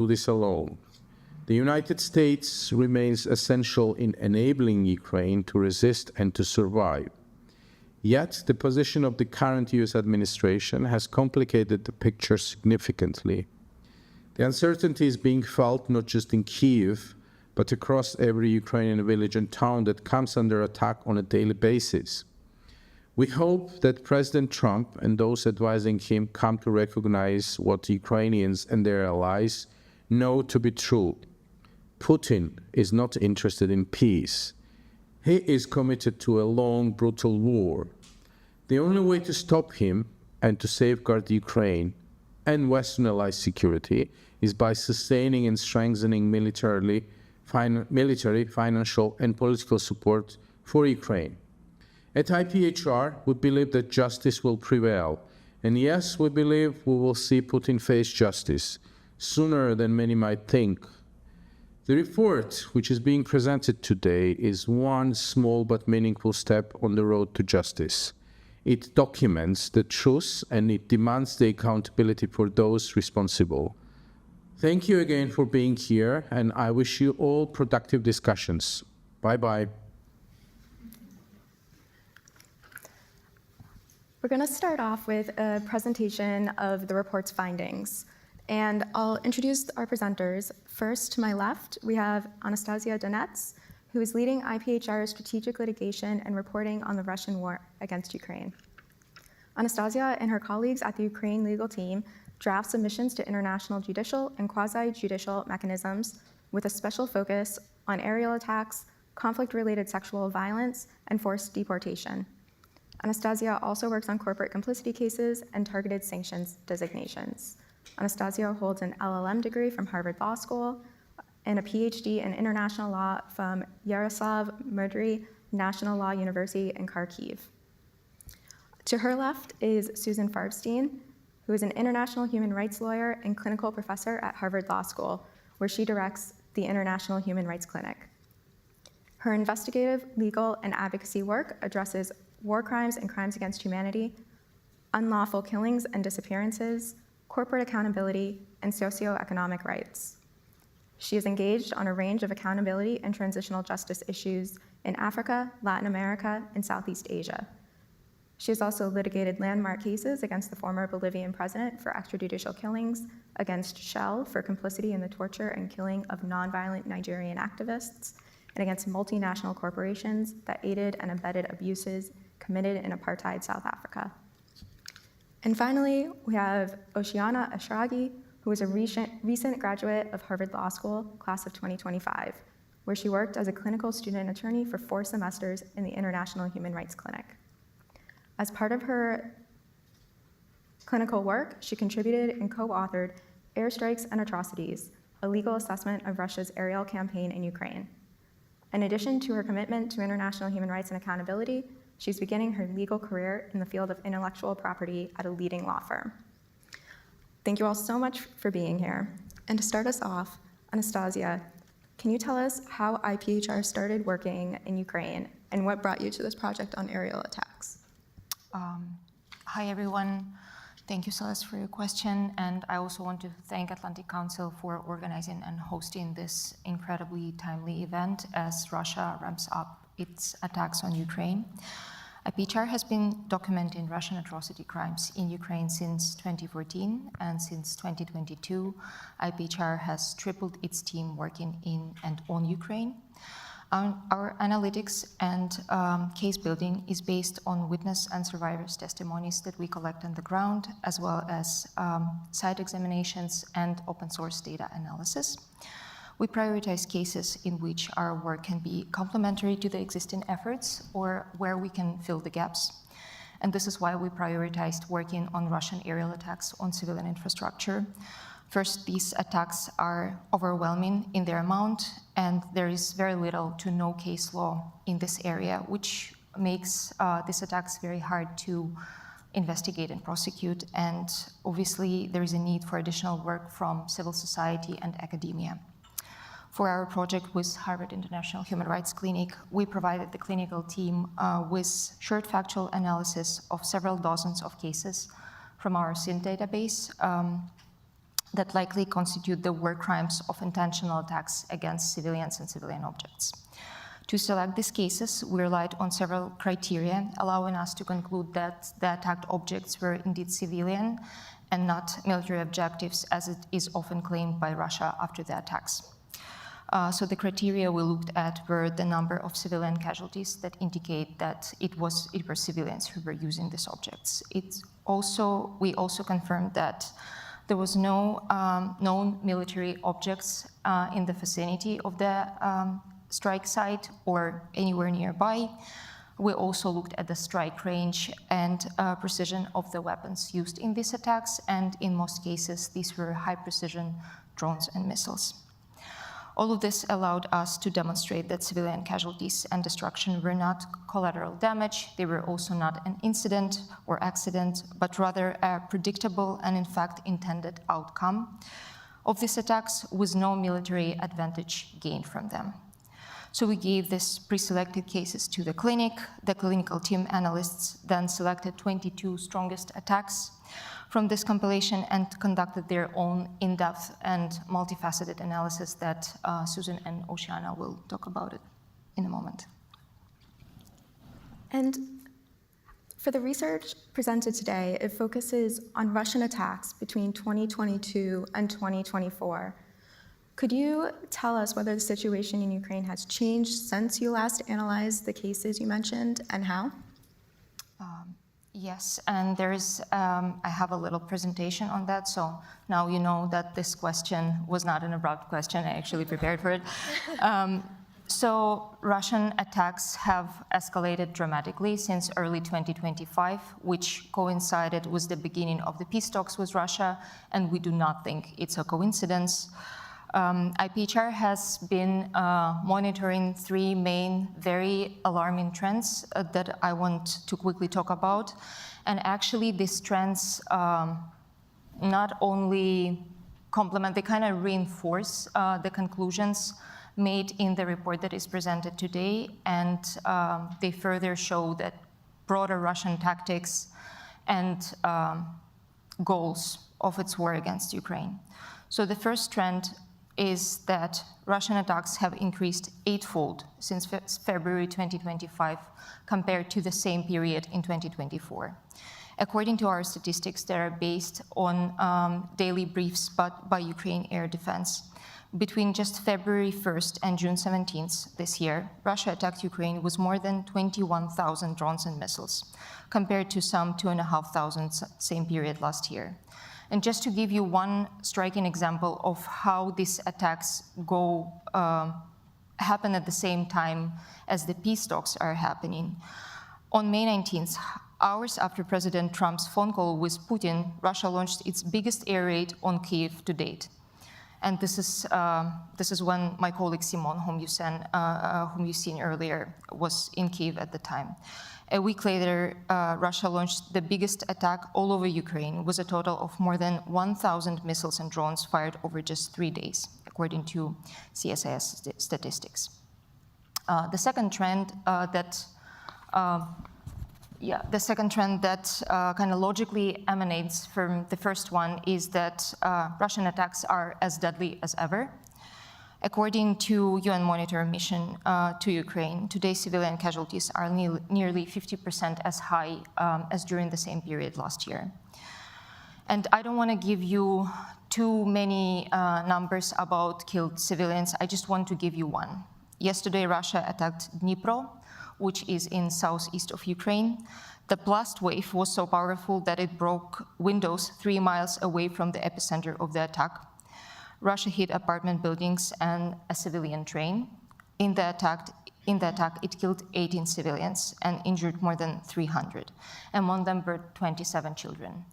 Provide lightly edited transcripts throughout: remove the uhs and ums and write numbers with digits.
do this alone. The United States remains essential in enabling Ukraine to resist and to survive. Yet, the position of the current US administration has complicated the picture significantly. The uncertainty is being felt not just in Kyiv, but across every Ukrainian village and town that comes under attack on a daily basis. We hope that President Trump and those advising him come to recognize what Ukrainians and their allies know to be true. Putin is not interested in peace. He is committed to a long, brutal war. The only way to stop him and to safeguard Ukraine and Western allies' security is by sustaining and strengthening military, financial, and political support for Ukraine. At IPHR, we believe that justice will prevail. And yes, we believe we will see Putin face justice sooner than many might think. The report, which is being presented today, is one small but meaningful step on the road to justice. It documents the truth and it demands the accountability for those responsible. Thank you again for being here, and I wish you all productive discussions. Bye-bye. We're going to start off with a presentation of the report's findings. And I'll introduce our presenters. First, to my left, we have Anastasia Donets, who is leading IPHR's strategic litigation and reporting on the Russian war against Ukraine. Anastasia and her colleagues at the Ukraine legal team draft submissions to international judicial and quasi-judicial mechanisms with a special focus on aerial attacks, conflict-related sexual violence, and forced deportation. Anastasia also works on corporate complicity cases and targeted sanctions designations. Anastasia holds an LLM degree from Harvard Law School and a PhD in international law from Yaroslav Mudry National Law University in Kharkiv. To her left is Susan Farbstein, who is an international human rights lawyer and clinical professor at Harvard Law School, where she directs the International Human Rights Clinic. Her investigative, legal, and advocacy work addresses war crimes and crimes against humanity, unlawful killings and disappearances, corporate accountability, and socioeconomic rights. She is engaged on a range of accountability and transitional justice issues in Africa, Latin America, and Southeast Asia. She has also litigated landmark cases against the former Bolivian president for extrajudicial killings, against Shell for complicity in the torture and killing of nonviolent Nigerian activists, and against multinational corporations that aided and abetted abuses committed in apartheid South Africa. And finally, we have Oceana Ashraghi, who is a recent graduate of Harvard Law School, class of 2025, where she worked as a clinical student attorney for 4 semesters in the International Human Rights Clinic. As part of her clinical work, she contributed and co-authored Airstrikes and Atrocities, a legal assessment of Russia's aerial campaign in Ukraine. In addition to her commitment to international human rights and accountability, she's beginning her legal career in the field of intellectual property at a leading law firm. Thank you all so much for being here. And to start us off, Anastasia, can you tell us how IPHR started working in Ukraine and what brought you to this project on aerial attacks? Hi, everyone. Thank you, Celeste, for your question. And I also want to thank Atlantic Council for organizing and hosting this incredibly timely event as Russia ramps up its attacks on Ukraine. IPHR has been documenting Russian atrocity crimes in Ukraine since 2014, and since 2022, IPHR has tripled its team working in and on Ukraine. Our analytics and case building is based on witness and survivors' testimonies that we collect on the ground, as well as site examinations and open source data analysis. We prioritize cases in which our work can be complementary to the existing efforts or where we can fill the gaps. And this is why we prioritized working on Russian aerial attacks on civilian infrastructure. First, these attacks are overwhelming in their amount, and there is very little to no case law in this area, which makes these attacks very hard to investigate and prosecute. And obviously, there is a need for additional work from civil society and academia. For our project with Harvard International Human Rights Clinic, we provided the clinical team with short factual analysis of several dozens of cases from our SINT database. that likely constitute the war crimes of intentional attacks against civilians and civilian objects. To select these cases, we relied on several criteria, allowing us to conclude that the attacked objects were indeed civilian and not military objectives, as it is often claimed by Russia after the attacks. So the criteria we looked at were the number of civilian casualties that indicate that it were civilians who were using these objects. We also confirmed that there was no known military objects in the vicinity of the strike site or anywhere nearby. We also looked at the strike range and precision of the weapons used in these attacks, and in most cases, these were high-precision drones and missiles. All of this allowed us to demonstrate that civilian casualties and destruction were not collateral damage. They were also not an incident or accident, but rather a predictable and in fact intended outcome of these attacks with no military advantage gained from them. So we gave these pre-selected cases to the clinic. The clinical team analysts then selected 22 strongest attacks from this compilation and conducted their own in-depth and multifaceted analysis that Susan and Oceana will talk about it in a moment. And for the research presented today, it focuses on Russian attacks between 2022 and 2024. Could you tell us whether the situation in Ukraine has changed since you last analyzed the cases you mentioned, and how? Yes, and I have a little presentation on that, so now you know that this question was not an abrupt question. I actually prepared for it. So Russian attacks have escalated dramatically since early 2025, which coincided with the beginning of the peace talks with Russia, and we do not think it's a coincidence. IPHR has been monitoring three main, very alarming trends that I want to quickly talk about. And actually, these trends not only complement, they kind of reinforce the conclusions made in the report that is presented today, and they further show that broader Russian tactics and goals of its war against Ukraine. So the first trend is that Russian attacks have increased eightfold since February 2025 compared to the same period in 2024. According to our statistics that are based on daily briefs by Ukraine Air Defense, between just February 1st and June 17th this year, Russia attacked Ukraine with more than 21,000 drones and missiles, compared to some 2,500 same period last year. And just to give you one striking example of how these attacks happen at the same time as the peace talks are happening. On May 19th, hours after President Trump's phone call with Putin, Russia launched its biggest air raid on Kyiv to date. And this is when my colleague Simon, whom you've seen earlier, was in Kyiv at the time. A week later, Russia launched the biggest attack all over Ukraine, with a total of more than 1,000 missiles and drones fired over just 3 days, according to CSIS statistics. The second trend that kind of logically emanates from the first one is that Russian attacks are as deadly as ever. According to UN Monitor mission to Ukraine, today's civilian casualties are nearly 50% as high as during the same period last year. And I don't want to give you too many numbers about killed civilians. I just want to give you one. Yesterday, Russia attacked Dnipro, which is in southeast of Ukraine. The blast wave was so powerful that it broke windows 3 miles away from the epicenter of the attack. Russia hit apartment buildings and a civilian train. In the attack, it killed 18 civilians and injured more than 300. Among them were 27 children.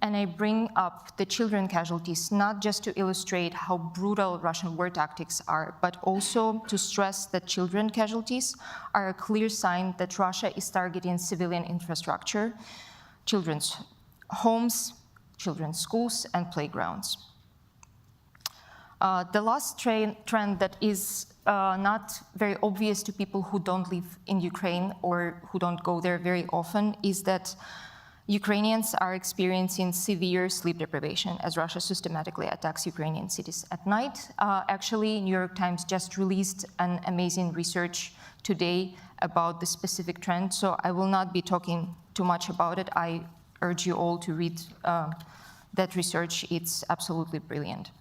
And I bring up the children casualties not just to illustrate how brutal Russian war tactics are, but also to stress that children casualties are a clear sign that Russia is targeting civilian infrastructure, children's homes, children's schools, and playgrounds. The last trend that is not very obvious to people who don't live in Ukraine or who don't go there very often is that Ukrainians are experiencing severe sleep deprivation as Russia systematically attacks Ukrainian cities at night. Actually, New York Times just released an amazing research today about the specific trend, so I will not be talking too much about it. I urge you all to read that research. It's absolutely brilliant.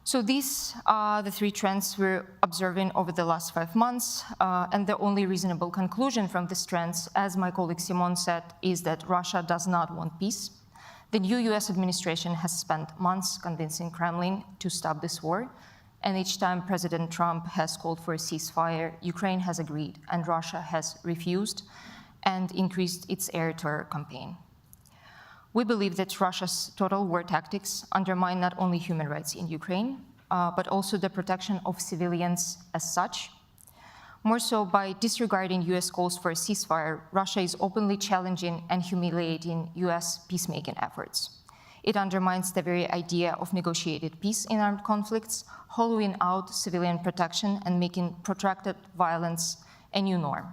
So these are the three trends we're observing over the last 5 months, and the only reasonable conclusion from these trends, as my colleague Simon said, is that Russia does not want peace. The new US administration has spent months convincing Kremlin to stop this war, and each time President Trump has called for a ceasefire, Ukraine has agreed, and Russia has refused and increased its air terror campaign. We believe that Russia's total war tactics undermine not only human rights in Ukraine, but also the protection of civilians as such. More so, by disregarding US calls for a ceasefire, Russia is openly challenging and humiliating US peacemaking efforts. It undermines the very idea of negotiated peace in armed conflicts, hollowing out civilian protection and making protracted violence a new norm.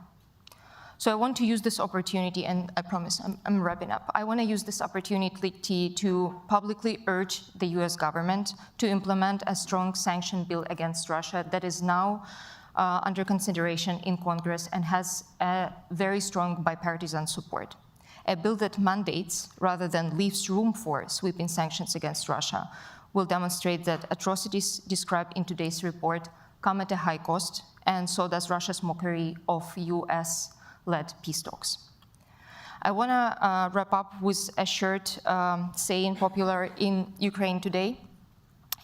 So I want to use this opportunity, and I promise I'm wrapping up. I want to use this opportunity to publicly urge the US government to implement a strong sanction bill against Russia that is now under consideration in Congress and has a very strong bipartisan support. A bill that mandates, rather than leaves room for, sweeping sanctions against Russia will demonstrate that atrocities described in today's report come at a high cost, and so does Russia's mockery of US-led peace talks. I want to wrap up with a short saying popular in Ukraine today.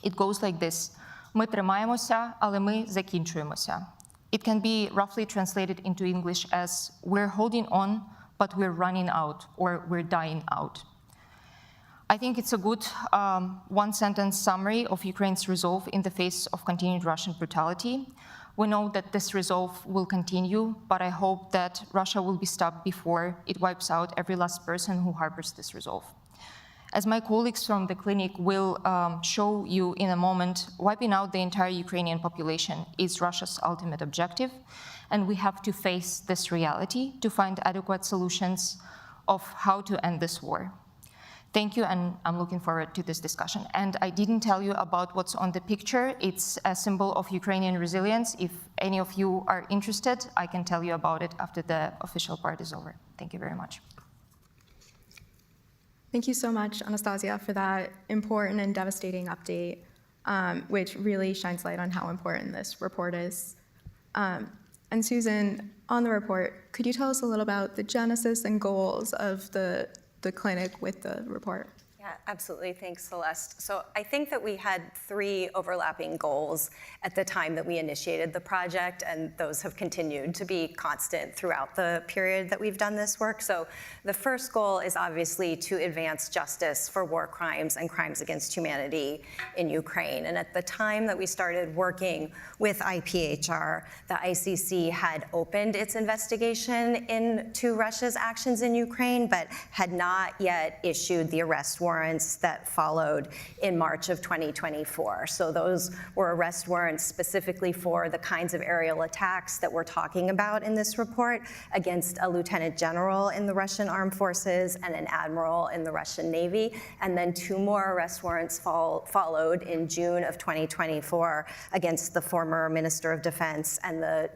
It goes like this: "Ми тримаємося, але ми закінчуємося." It can be roughly translated into English as "we're holding on, but we're running out," or "we're dying out." I think it's a good one-sentence summary of Ukraine's resolve in the face of continued Russian brutality. We know that this resolve will continue, but I hope that Russia will be stopped before it wipes out every last person who harbors this resolve. As my colleagues from the clinic will show you in a moment, wiping out the entire Ukrainian population is Russia's ultimate objective, and we have to face this reality to find adequate solutions of how to end this war. Thank you, and I'm looking forward to this discussion. And I didn't tell you about what's on the picture. It's a symbol of Ukrainian resilience. If any of you are interested, I can tell you about it after the official part is over. Thank you very much. Thank you so much, Anastasia, for that important and devastating update, which really shines light on how important this report is. And Susan, on the report, could you tell us a little about the genesis and goals of the clinic with the report? Yeah, absolutely. Thanks, Celeste. So I think that we had 3 overlapping goals at the time that we initiated the project, and those have continued to be constant throughout the period that we've done this work. So the first goal is obviously to advance justice for war crimes and crimes against humanity in Ukraine. And at the time that we started working with IPHR, the ICC had opened its investigation into Russia's actions in Ukraine, but had not yet issued the arrest warrants that followed in March of 2024. So those were arrest warrants specifically for the kinds of aerial attacks that we're talking about in this report against a lieutenant general in the Russian armed forces and an admiral in the Russian Navy. And then 2 more arrest warrants followed in June of 2024 against the former Minister of Defense and the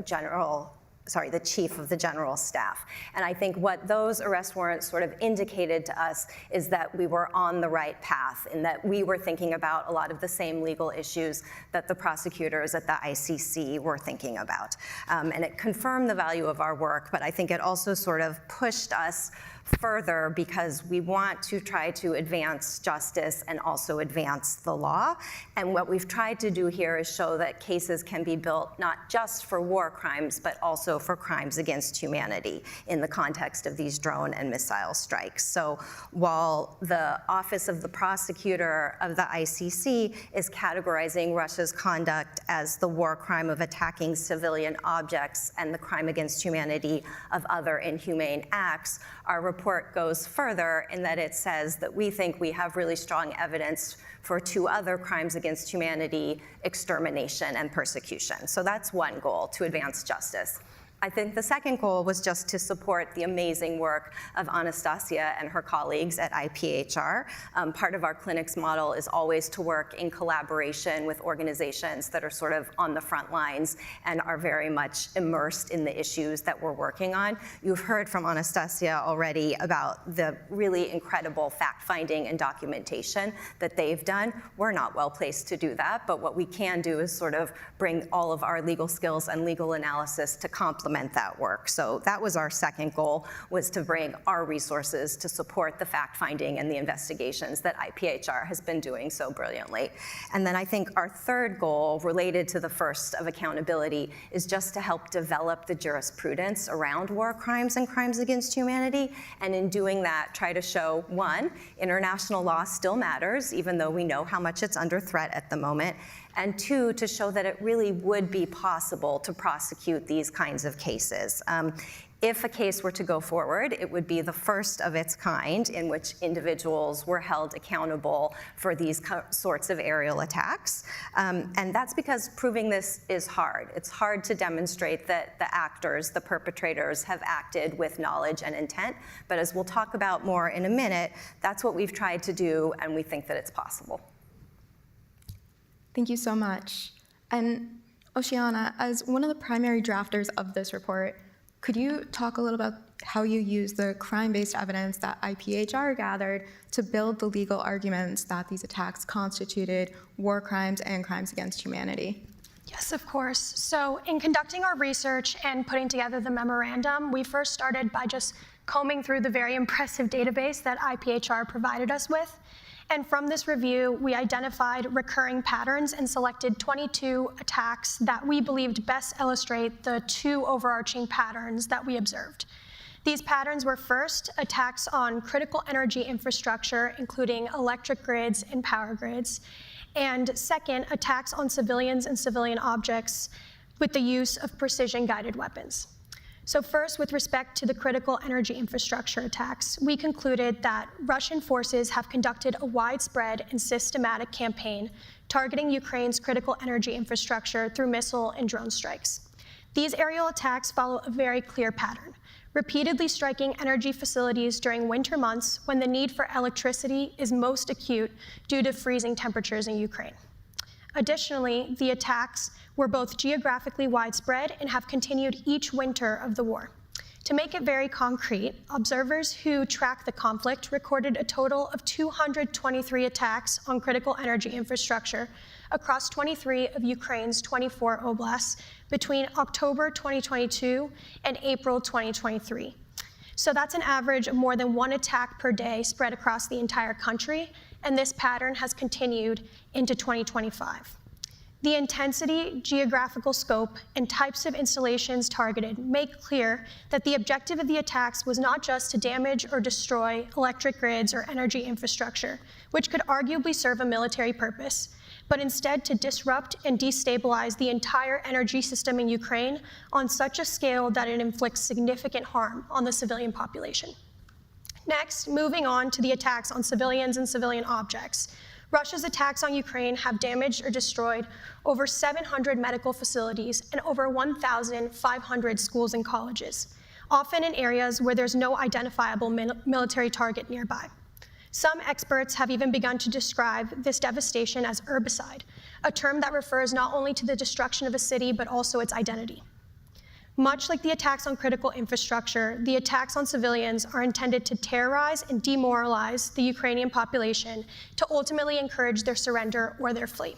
Chief of the General Staff. And I think what those arrest warrants sort of indicated to us is that we were on the right path, and that we were thinking about a lot of the same legal issues that the prosecutors at the ICC were thinking about. And it confirmed the value of our work, but I think it also sort of pushed us further because we want to try to advance justice and also advance the law. And what we've tried to do here is show that cases can be built not just for war crimes, but also for crimes against humanity in the context of these drone and missile strikes. So while the Office of the Prosecutor of the ICC is categorizing Russia's conduct as the war crime of attacking civilian objects and the crime against humanity of other inhumane acts, our report goes further in that it says that we think we have really strong evidence for 2 other crimes against humanity: extermination and persecution. So that's one goal, to advance justice. I think the second goal was just to support the amazing work of Anastasia and her colleagues at IPHR. Part of our clinic's model is always to work in collaboration with organizations that are sort of on the front lines and are very much immersed in the issues that we're working on. You've heard from Anastasia already about the really incredible fact-finding and documentation that they've done. We're not well placed to do that, but what we can do is sort of bring all of our legal skills and legal analysis to complement that work. So that was our second goal, was to bring our resources to support the fact-finding and the investigations that IPHR has been doing so brilliantly. And then I think our third goal, related to the first of accountability, is just to help develop the jurisprudence around war crimes and crimes against humanity, and in doing that, try to show, one, international law still matters, even though we know how much it's under threat at the moment, and two, to show that it really would be possible to prosecute these kinds of cases. If a case were to go forward, it would be the first of its kind in which individuals were held accountable for these sorts of aerial attacks. And that's because proving this is hard. It's hard to demonstrate that the actors, the perpetrators, have acted with knowledge and intent. But as we'll talk about more in a minute, that's what we've tried to do, and we think that it's possible. Thank you so much. And Oceana, as one of the primary drafters of this report, could you talk a little about how you use the crime-based evidence that IPHR gathered to build the legal arguments that these attacks constituted war crimes and crimes against humanity? Yes, of course. So in conducting our research and putting together the memorandum, we first started by just combing through the very impressive database that IPHR provided us with. And from this review, we identified recurring patterns and selected 22 attacks that we believed best illustrate the two overarching patterns that we observed. These patterns were, first, attacks on critical energy infrastructure, including electric grids and power grids, and second, attacks on civilians and civilian objects with the use of precision-guided weapons. So first, with respect to the critical energy infrastructure attacks, we concluded that Russian forces have conducted a widespread and systematic campaign targeting Ukraine's critical energy infrastructure through missile and drone strikes. These aerial attacks follow a very clear pattern, repeatedly striking energy facilities during winter months when the need for electricity is most acute due to freezing temperatures in Ukraine. Additionally, the attacks were both geographically widespread and have continued each winter of the war. To make it very concrete, observers who track the conflict recorded a total of 223 attacks on critical energy infrastructure across 23 of Ukraine's 24 oblasts between October 2022 and April 2023. So that's an average of more than one attack per day spread across the entire country, and this pattern has continued into 2025. The intensity, geographical scope, and types of installations targeted make clear that the objective of the attacks was not just to damage or destroy electric grids or energy infrastructure, which could arguably serve a military purpose, but instead to disrupt and destabilize the entire energy system in Ukraine on such a scale that it inflicts significant harm on the civilian population. Next, moving on to the attacks on civilians and civilian objects. Russia's attacks on Ukraine have damaged or destroyed over 700 medical facilities and over 1,500 schools and colleges, often in areas where there's no identifiable military target nearby. Some experts have even begun to describe this devastation as herbicide, a term that refers not only to the destruction of a city, but also its identity. Much like the attacks on critical infrastructure, the attacks on civilians are intended to terrorize and demoralize the Ukrainian population to ultimately encourage their surrender or their flee.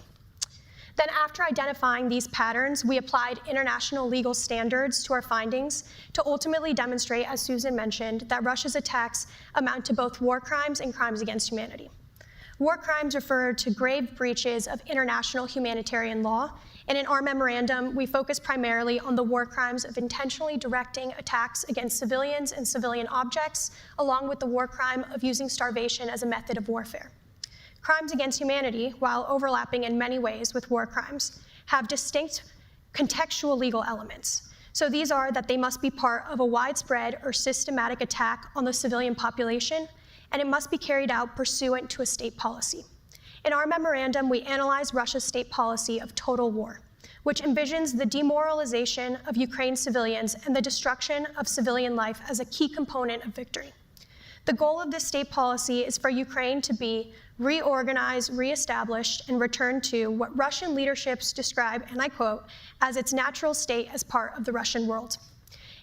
Then after identifying these patterns, we applied international legal standards to our findings to ultimately demonstrate, as Susan mentioned, that Russia's attacks amount to both war crimes and crimes against humanity. War crimes refer to grave breaches of international humanitarian law, and in our memorandum, we focus primarily on the war crimes of intentionally directing attacks against civilians and civilian objects, along with the war crime of using starvation as a method of warfare. Crimes against humanity, while overlapping in many ways with war crimes, have distinct contextual legal elements. So these are that they must be part of a widespread or systematic attack on the civilian population, and it must be carried out pursuant to a state policy. In our memorandum, we analyzed Russia's state policy of total war, which envisions the demoralization of Ukraine's civilians and the destruction of civilian life as a key component of victory. The goal of this state policy is for Ukraine to be reorganized, reestablished, and returned to what Russian leaderships describe, and I quote, as its natural state as part of the Russian world.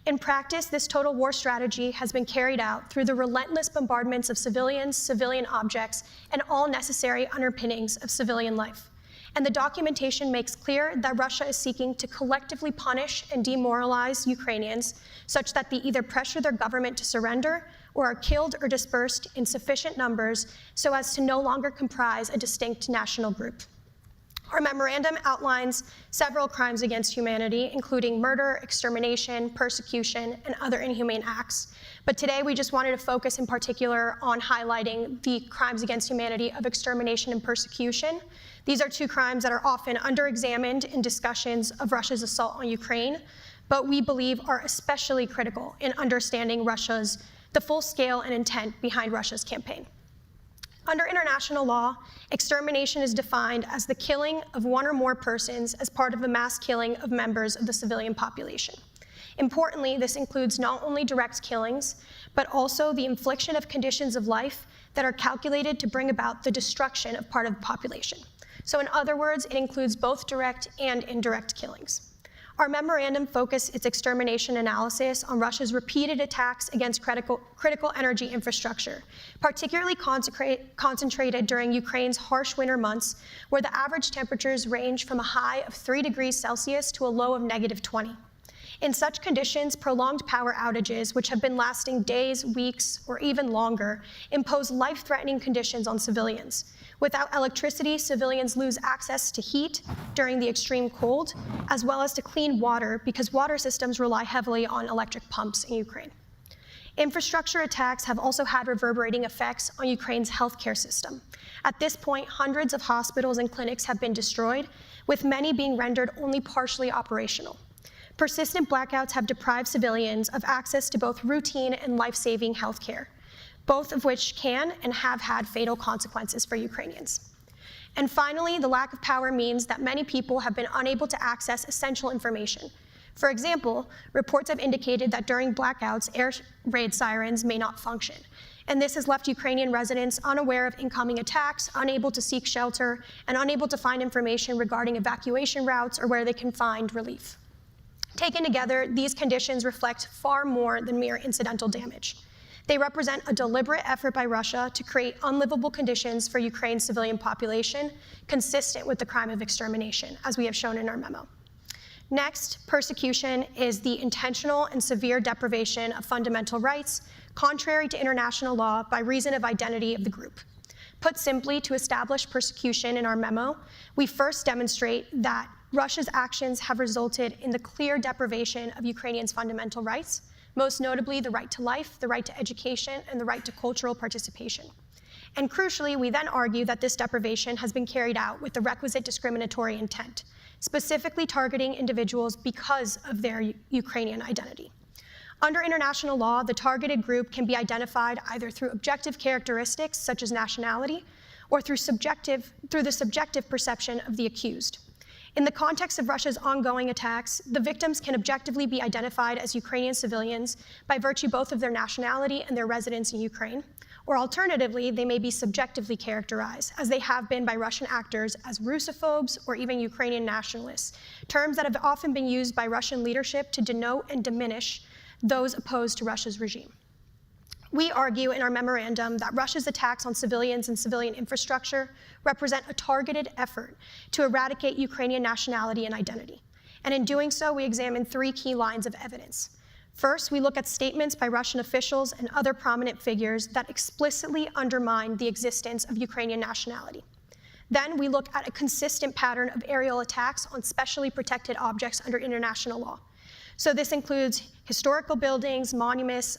In practice, this total war strategy has been carried out through the relentless bombardments of civilians, civilian objects, and all necessary underpinnings of civilian life. And the documentation makes clear that Russia is seeking to collectively punish and demoralize Ukrainians such that they either pressure their government to surrender or are killed or dispersed in sufficient numbers so as to no longer comprise a distinct national group. Our memorandum outlines several crimes against humanity, including murder, extermination, persecution, and other inhumane acts. But today we just wanted to focus in particular on highlighting the crimes against humanity of extermination and persecution. These are two crimes that are often under-examined in discussions of Russia's assault on Ukraine, but we believe are especially critical in understanding the full scale and intent behind Russia's campaign. Under international law, extermination is defined as the killing of one or more persons as part of the mass killing of members of the civilian population. Importantly, this includes not only direct killings, but also the infliction of conditions of life that are calculated to bring about the destruction of part of the population. So in other words, it includes both direct and indirect killings. Our memorandum focused its extermination analysis on Russia's repeated attacks against critical energy infrastructure, particularly concentrated during Ukraine's harsh winter months, where the average temperatures range from a high of 3 degrees Celsius to a low of -20. In such conditions, prolonged power outages, which have been lasting days, weeks, or even longer, impose life-threatening conditions on civilians. Without electricity, civilians lose access to heat during the extreme cold, as well as to clean water, because water systems rely heavily on electric pumps in Ukraine. Infrastructure attacks have also had reverberating effects on Ukraine's healthcare system. At this point, hundreds of hospitals and clinics have been destroyed, with many being rendered only partially operational. Persistent blackouts have deprived civilians of access to both routine and life-saving healthcare, both of which can and have had fatal consequences for Ukrainians. And finally, the lack of power means that many people have been unable to access essential information. For example, reports have indicated that during blackouts, air raid sirens may not function. And this has left Ukrainian residents unaware of incoming attacks, unable to seek shelter, and unable to find information regarding evacuation routes or where they can find relief. Taken together, these conditions reflect far more than mere incidental damage. They represent a deliberate effort by Russia to create unlivable conditions for Ukraine's civilian population, consistent with the crime of extermination, as we have shown in our memo. Next, persecution is the intentional and severe deprivation of fundamental rights, contrary to international law, by reason of identity of the group. Put simply, to establish persecution in our memo, we first demonstrate that Russia's actions have resulted in the clear deprivation of Ukrainians' fundamental rights, most notably the right to life, the right to education, and the right to cultural participation. And crucially, we then argue that this deprivation has been carried out with the requisite discriminatory intent, specifically targeting individuals because of their Ukrainian identity. Under international law, the targeted group can be identified either through objective characteristics such as nationality or through the subjective perception of the accused. In the context of Russia's ongoing attacks, the victims can objectively be identified as Ukrainian civilians by virtue both of their nationality and their residence in Ukraine, or alternatively, they may be subjectively characterized, as they have been by Russian actors, as Russophobes or even Ukrainian nationalists, terms that have often been used by Russian leadership to denote and diminish those opposed to Russia's regime. We argue in our memorandum that Russia's attacks on civilians and civilian infrastructure represent a targeted effort to eradicate Ukrainian nationality and identity. And in doing so, we examine 3 key lines of evidence. First, we look at statements by Russian officials and other prominent figures that explicitly undermine the existence of Ukrainian nationality. Then we look at a consistent pattern of aerial attacks on specially protected objects under international law. So this includes historical buildings, monuments,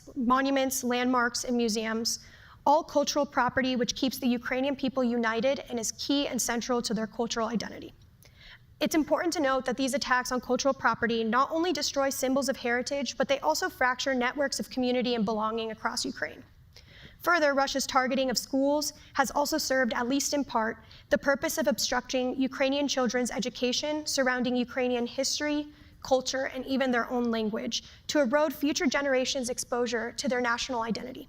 landmarks, and museums, all cultural property which keeps the Ukrainian people united and is key and central to their cultural identity. It's important to note that these attacks on cultural property not only destroy symbols of heritage, but they also fracture networks of community and belonging across Ukraine. Further, Russia's targeting of schools has also served, at least in part, the purpose of obstructing Ukrainian children's education surrounding Ukrainian history, culture, and even their own language, to erode future generations' exposure to their national identity.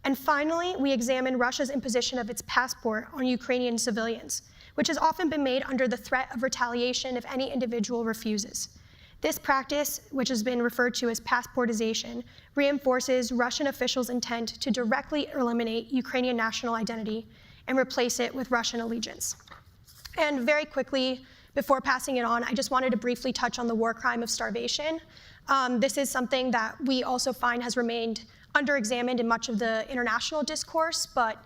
And finally, we examine Russia's imposition of its passport on Ukrainian civilians, which has often been made under the threat of retaliation if any individual refuses. This practice, which has been referred to as passportization, reinforces Russian officials' intent to directly eliminate Ukrainian national identity and replace it with Russian allegiance. And very quickly, before passing it on, I just wanted to briefly touch on the war crime of starvation. This is something that we also find has remained under-examined in much of the international discourse, but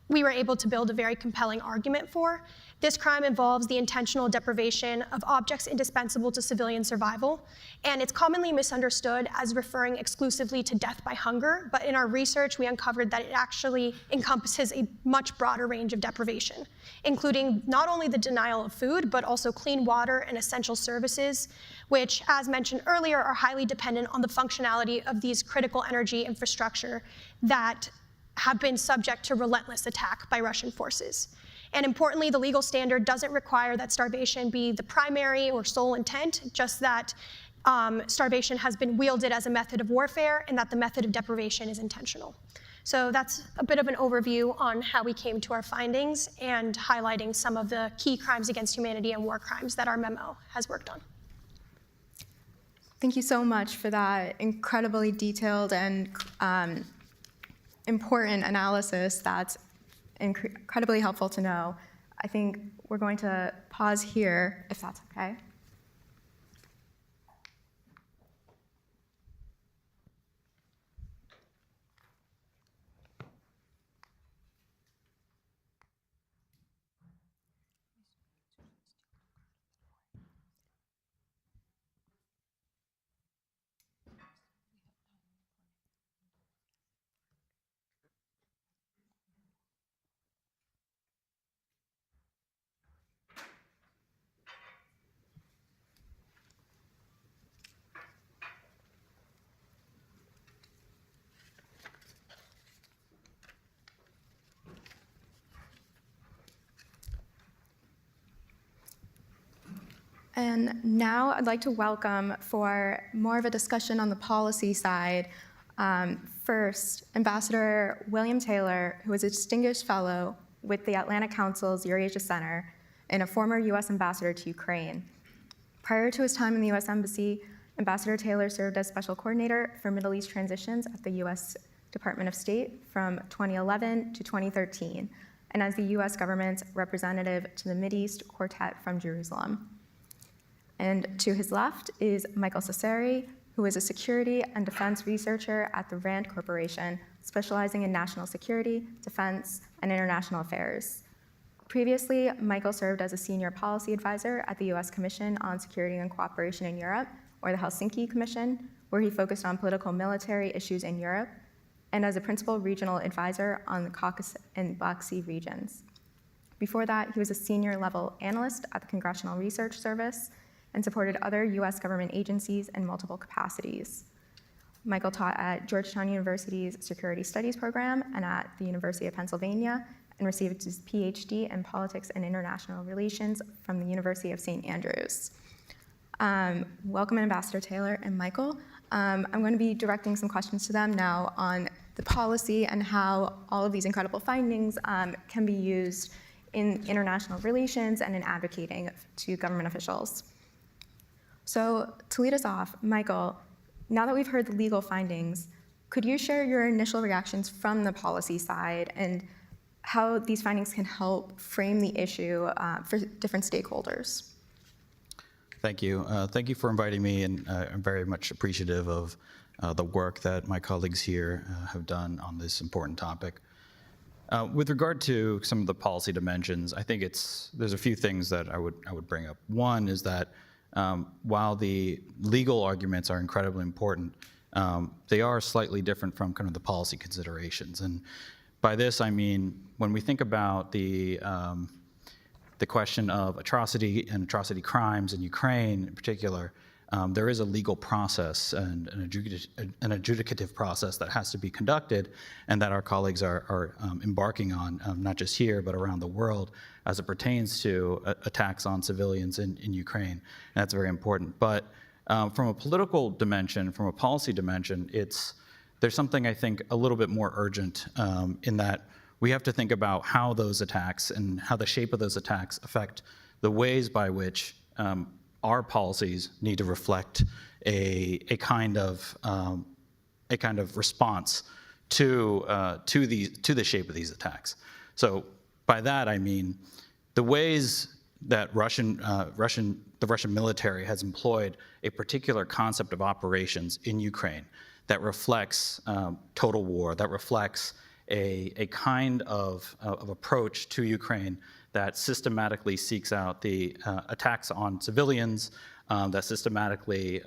we were able to build a very compelling argument for. This crime involves the intentional deprivation of objects indispensable to civilian survival, and it's commonly misunderstood as referring exclusively to death by hunger, but in our research, we uncovered that it actually encompasses a much broader range of deprivation, including not only the denial of food, but also clean water and essential services, which, as mentioned earlier, are highly dependent on the functionality of these critical energy infrastructure that have been subject to relentless attack by Russian forces. And importantly, the legal standard doesn't require that starvation be the primary or sole intent, just that starvation has been wielded as a method of warfare and that the method of deprivation is intentional. So that's a bit of an overview on how we came to our findings and highlighting some of the key crimes against humanity and war crimes that our memo has worked on. Thank you so much for that incredibly detailed and important analysis. That's incredibly helpful to know. I think we're going to pause here, if that's okay. And now I'd like to welcome, for more of a discussion on the policy side, first, Ambassador William Taylor, who is a distinguished fellow with the Atlantic Council's Eurasia Center and a former U.S. ambassador to Ukraine. Prior to his time in the U.S. Embassy, Ambassador Taylor served as Special Coordinator for Middle East Transitions at the U.S. Department of State from 2011 to 2013, and as the U.S. government's representative to the Mideast Quartet from Jerusalem. And to his left is Michael Cesari, who is a security and defense researcher at the RAND Corporation, specializing in national security, defense, and international affairs. Previously, Michael served as a senior policy advisor at the U.S. Commission on Security and Cooperation in Europe, or the Helsinki Commission, where he focused on political military issues in Europe, and as a principal regional advisor on the Caucasus and Black Sea regions. Before that, he was a senior level analyst at the Congressional Research Service and supported other U.S. government agencies in multiple capacities. Michael taught at Georgetown University's Security Studies program and at the University of Pennsylvania, and received his PhD in Politics and International Relations from the University of St. Andrews. Welcome, Ambassador Taylor and Michael. I'm going to be directing some questions to them now on the policy and how all of these incredible findings can be used in international relations and in advocating to government officials. So to lead us off, Michael, now that we've heard the legal findings, could you share your initial reactions from the policy side and how these findings can help frame the issue for different stakeholders? Thank you. Thank you for inviting me, and I'm very much appreciative of the work that my colleagues here have done on this important topic. With regard to some of the policy dimensions, I think there's a few things that I would bring up. One is that while the legal arguments are incredibly important, they are slightly different from kind of the policy considerations. And by this, I mean, when we think about the question of atrocity and atrocity crimes in Ukraine in particular, there is a legal process and an adjudicative process that has to be conducted, and that our colleagues are embarking on, not just here, but around the world, as it pertains to attacks on civilians in Ukraine. And that's very important. But from a political dimension, from a policy dimension, there's something, I think, a little bit more urgent in that we have to think about how those attacks and how the shape of those attacks affect the ways by which our policies need to reflect a kind of response to the shape of these attacks. So by that I mean the ways that the Russian military has employed a particular concept of operations in Ukraine that reflects total war, that reflects a kind of approach to Ukraine that systematically seeks out the attacks on civilians, that systematically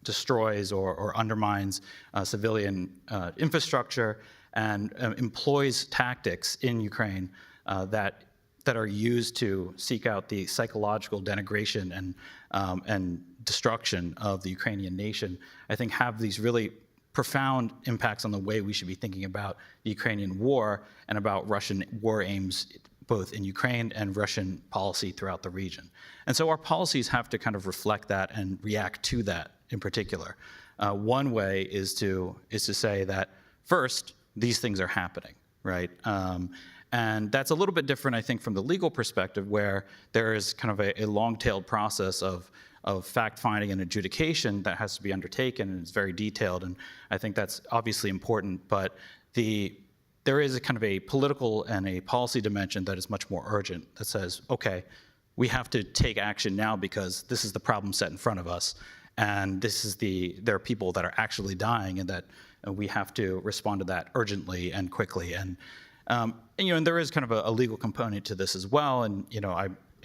destroys or undermines civilian infrastructure, and employs tactics in Ukraine that are used to seek out the psychological denigration and destruction of the Ukrainian nation, I think have these really profound impacts on the way we should be thinking about the Ukrainian war and about Russian war aims both in Ukraine and Russian policy throughout the region. And so our policies have to kind of reflect that and react to that in particular. One way is to say that first, these things are happening, right? And that's a little bit different, I think, from the legal perspective, where there is kind of a long-tailed process of fact-finding and adjudication that has to be undertaken, and it's very detailed, and I think that's obviously important, but there is a kind of a political and a policy dimension that is much more urgent, that says, okay, we have to take action now because this is the problem set in front of us, and there are people that are actually dying, and that we have to respond to that urgently and quickly. And there is kind of a legal component to this as well, and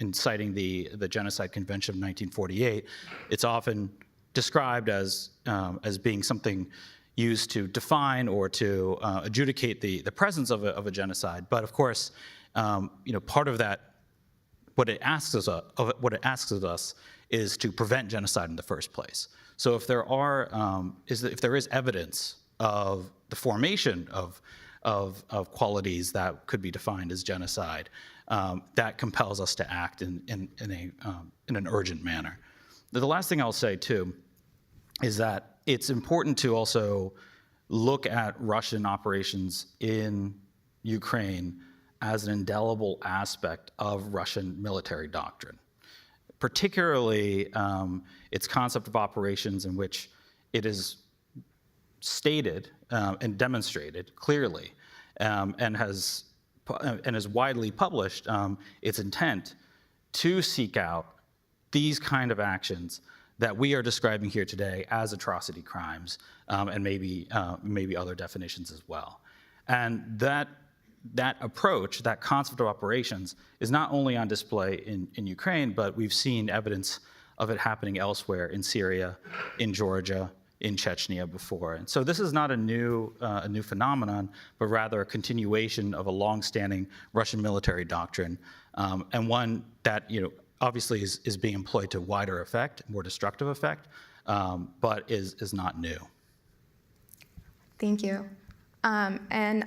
in citing the Genocide Convention of 1948, it's often described as being something used to define or to adjudicate the presence of a genocide. But of course, part of that, what it asks of us is to prevent genocide in the first place. So if there is evidence of the formation of qualities that could be defined as genocide, that compels us to act in an urgent manner. The last thing I'll say too is that it's important to also look at Russian operations in Ukraine as an indelible aspect of Russian military doctrine, particularly its concept of operations in which it is stated and demonstrated clearly and has widely published its intent to seek out these kind of actions that we are describing here today as atrocity crimes, and maybe other definitions as well. And that approach, that concept of operations, is not only on display in Ukraine, but we've seen evidence of it happening elsewhere in Syria, in Georgia, in Chechnya before. And so this is not a new phenomenon, but rather a continuation of a long-standing Russian military doctrine, and one that obviously is being employed to wider effect, more destructive effect, but is not new. Thank you. And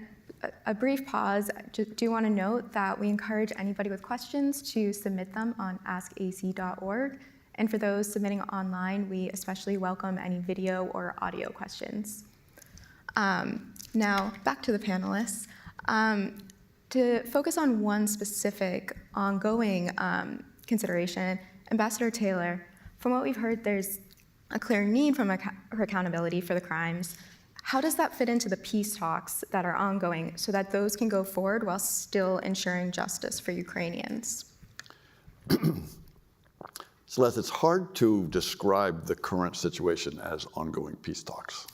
a brief pause. Do want to note that we encourage anybody with questions to submit them on askac.org. And for those submitting online, we especially welcome any video or audio questions. Now, back to the panelists. To focus on one specific ongoing consideration, Ambassador Taylor, from what we've heard, there's a clear need for accountability for the crimes. How does that fit into the peace talks that are ongoing so that those can go forward while still ensuring justice for Ukrainians? Celeste, it's hard to describe the current situation as ongoing peace talks.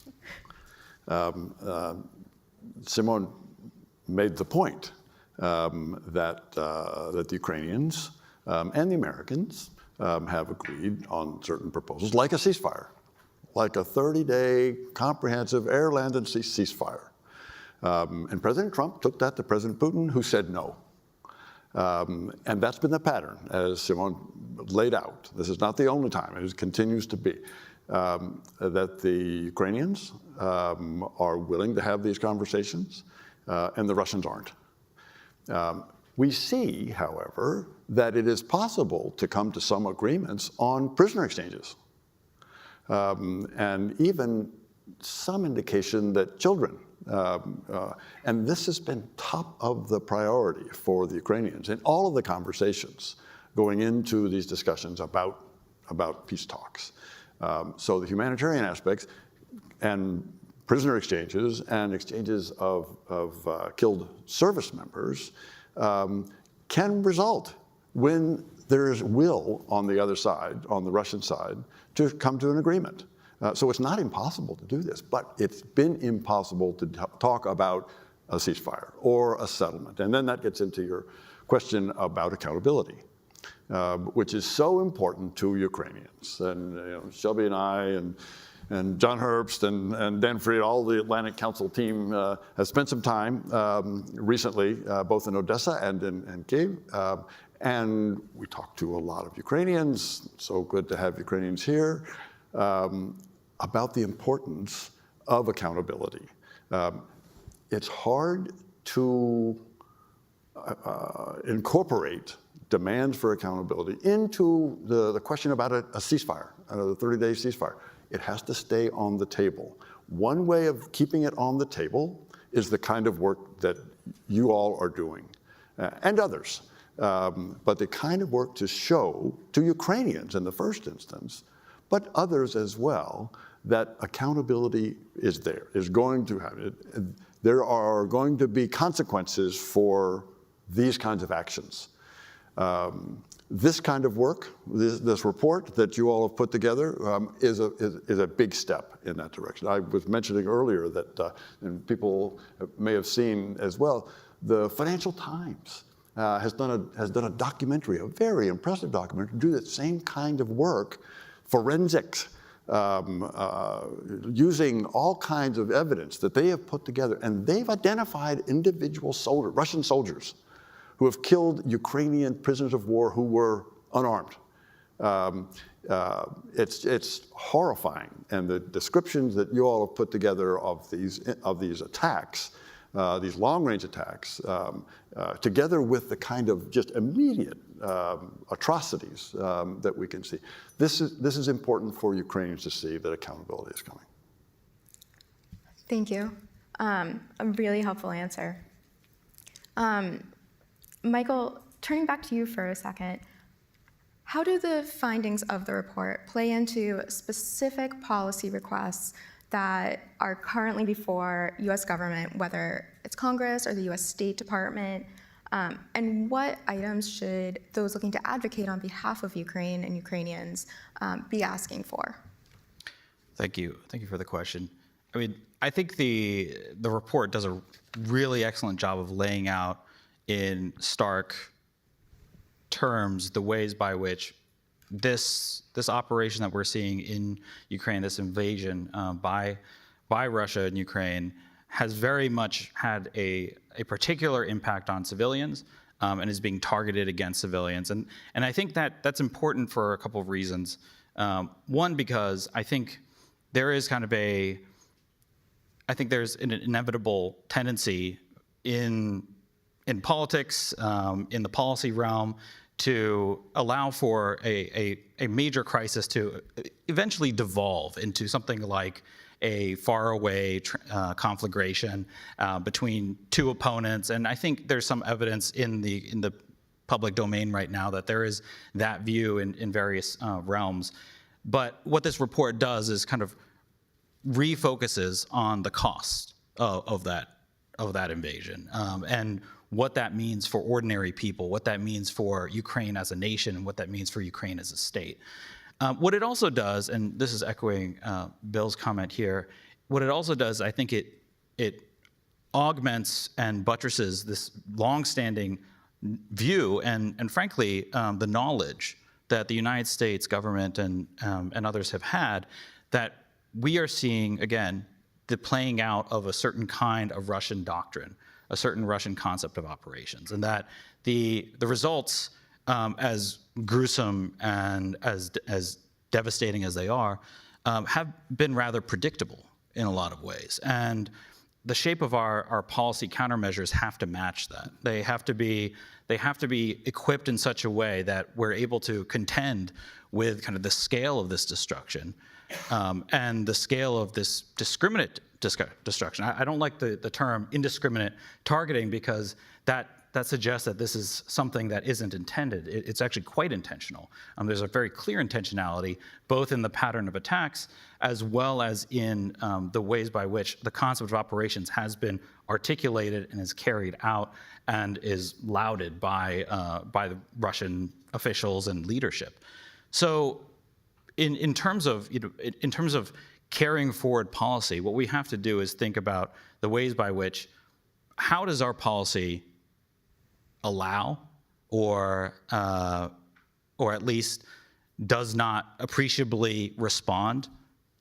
Simone made the point that the Ukrainians and the Americans have agreed on certain proposals, like a ceasefire, like a 30-day comprehensive air, land, and sea ceasefire. And President Trump took that to President Putin, who said no. And that's been the pattern, as Simone laid out, this is not the only time, it continues to be, that the Ukrainians are willing to have these conversations, and the Russians aren't. We see, however, that it is possible to come to some agreements on prisoner exchanges, and even some indication that children, and this has been top of the priority for the Ukrainians in all of the conversations going into these discussions about peace talks. So the humanitarian aspects and prisoner exchanges and exchanges of killed service members can result when there is will on the other side, on the Russian side, to come to an agreement. So it's not impossible to do this, but it's been impossible to talk about a ceasefire or a settlement. And then that gets into your question about accountability, which is so important to Ukrainians. And Shelby and I and John Herbst and Dan Fried, all the Atlantic Council team has spent some time recently, both in Odessa and in Kyiv. And we talked to a lot of Ukrainians, so good to have Ukrainians here, about the importance of accountability. It's hard to incorporate demands for accountability into the question about a ceasefire, the 30-day ceasefire. It has to stay on the table. One way of keeping it on the table is the kind of work that you all are doing, and others. But the kind of work to show to Ukrainians in the first instance, but others as well, that accountability is there, is going to happen. There are going to be consequences for these kinds of actions. This kind of work, this report that you all have put together is a big step in that direction. I was mentioning earlier that, and people may have seen as well, the Financial Times has done a documentary, a very impressive documentary, to do that same kind of work, forensics, using all kinds of evidence that they have put together, and they've identified individual soldiers, Russian soldiers, who have killed Ukrainian prisoners of war who were unarmed. It's horrifying, and the descriptions that you all have put together of these attacks, these long-range attacks, together with the kind of just immediate atrocities that we can see. This is important for Ukrainians to see that accountability is coming. Thank you. A really helpful answer. Michael, turning back to you for a second, how do the findings of the report play into specific policy requests that are currently before U.S. government, whether it's Congress or the U.S. State Department, and what items should those looking to advocate on behalf of Ukraine and Ukrainians be asking for? Thank you. Thank you for the question. I mean, I think the report does a really excellent job of laying out in stark terms the ways by which this operation that we're seeing in Ukraine, this invasion by Russia and Ukraine, has very much had a particular impact on civilians and is being targeted against civilians. And I think that's important for a couple of reasons. One, because I think there is kind of there's an inevitable tendency in politics, in the policy realm, to allow for a major crisis to eventually devolve into something like a faraway conflagration between two opponents. And I think there's some evidence in the public domain right now that there is that view in various realms. But what this report does is kind of refocuses on the cost of that invasion, and what that means for ordinary people, what that means for Ukraine as a nation, and what that means for Ukraine as a state. What it also does, and this is echoing Bill's comment here, what it also does, I think it augments and buttresses this longstanding view and frankly, the knowledge that the United States government and others have had, that we are seeing, again, the playing out of a certain kind of Russian doctrine, a certain Russian concept of operations, and that the results, as gruesome and as devastating as they are, have been rather predictable in a lot of ways. And the shape of our policy countermeasures have to match that. They have to be equipped in such a way that we're able to contend with kind of the scale of this destruction and the scale of this discriminate destruction. I don't like the term indiscriminate targeting, because that suggests that this is something that isn't intended. It's actually quite intentional. There's a very clear intentionality, both in the pattern of attacks as well as in the ways by which the concept of operations has been articulated and is carried out and is lauded by the Russian officials and leadership. So, in terms of carrying forward policy, what we have to do is think about the ways by which, how does our policy allow or at least does not appreciably respond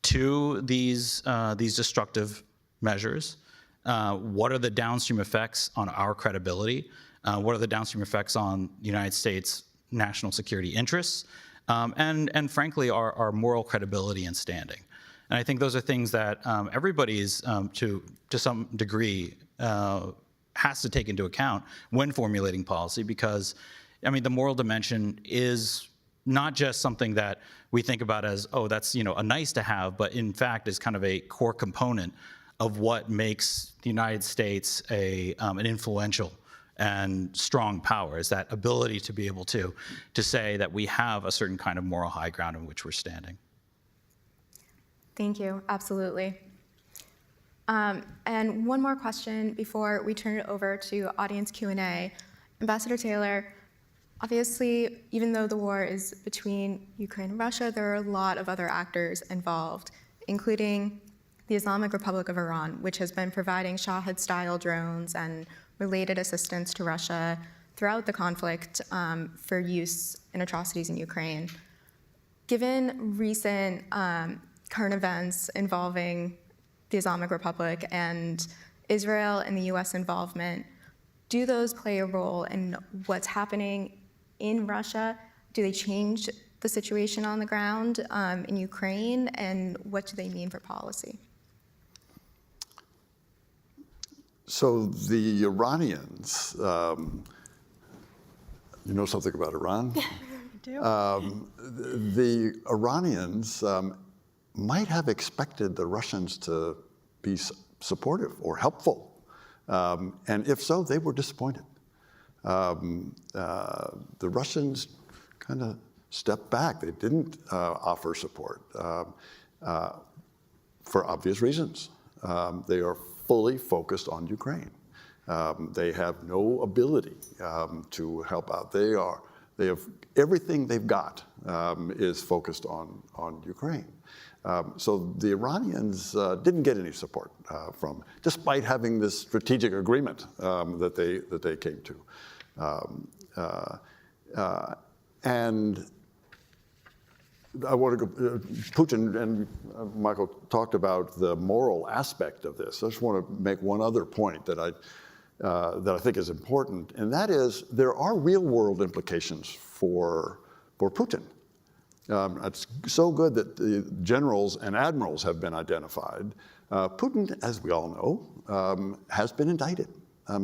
to these destructive measures? What are the downstream effects on our credibility? What are the downstream effects on the United States' national security interests? And frankly, our moral credibility and standing. And I think those are things that everybody's, to some degree, has to take into account when formulating policy, because, I mean, the moral dimension is not just something that we think about as, oh, that's, a nice to have, but in fact is kind of a core component of what makes the United States an influential and strong power, is that ability to be able to say that we have a certain kind of moral high ground in which we're standing. Thank you, absolutely. And one more question before we turn it over to audience Q&A. Ambassador Taylor, obviously, even though the war is between Ukraine and Russia, there are a lot of other actors involved, including the Islamic Republic of Iran, which has been providing Shahed-style drones and related assistance to Russia throughout the conflict for use in atrocities in Ukraine. Given recent current events involving the Islamic Republic and Israel and the US involvement, do those play a role in what's happening in Russia? Do they change the situation on the ground in Ukraine, and what do they mean for policy? So the Iranians, you know something about Iran? I do. The Iranians might have expected the Russians to be supportive or helpful. And if so, they were disappointed. The Russians kind of stepped back. They didn't offer support for obvious reasons. They are fully focused on Ukraine. They have no ability to help out. They have everything they've got is focused on Ukraine. So the Iranians didn't get any support from, despite having this strategic agreement that they came to. And I want to go, Putin and Michael talked about the moral aspect of this. I just want to make one other point that I think is important, and that is there are real-world implications for Putin. It's so good that the generals and admirals have been identified. Putin, as we all know, has been indicted.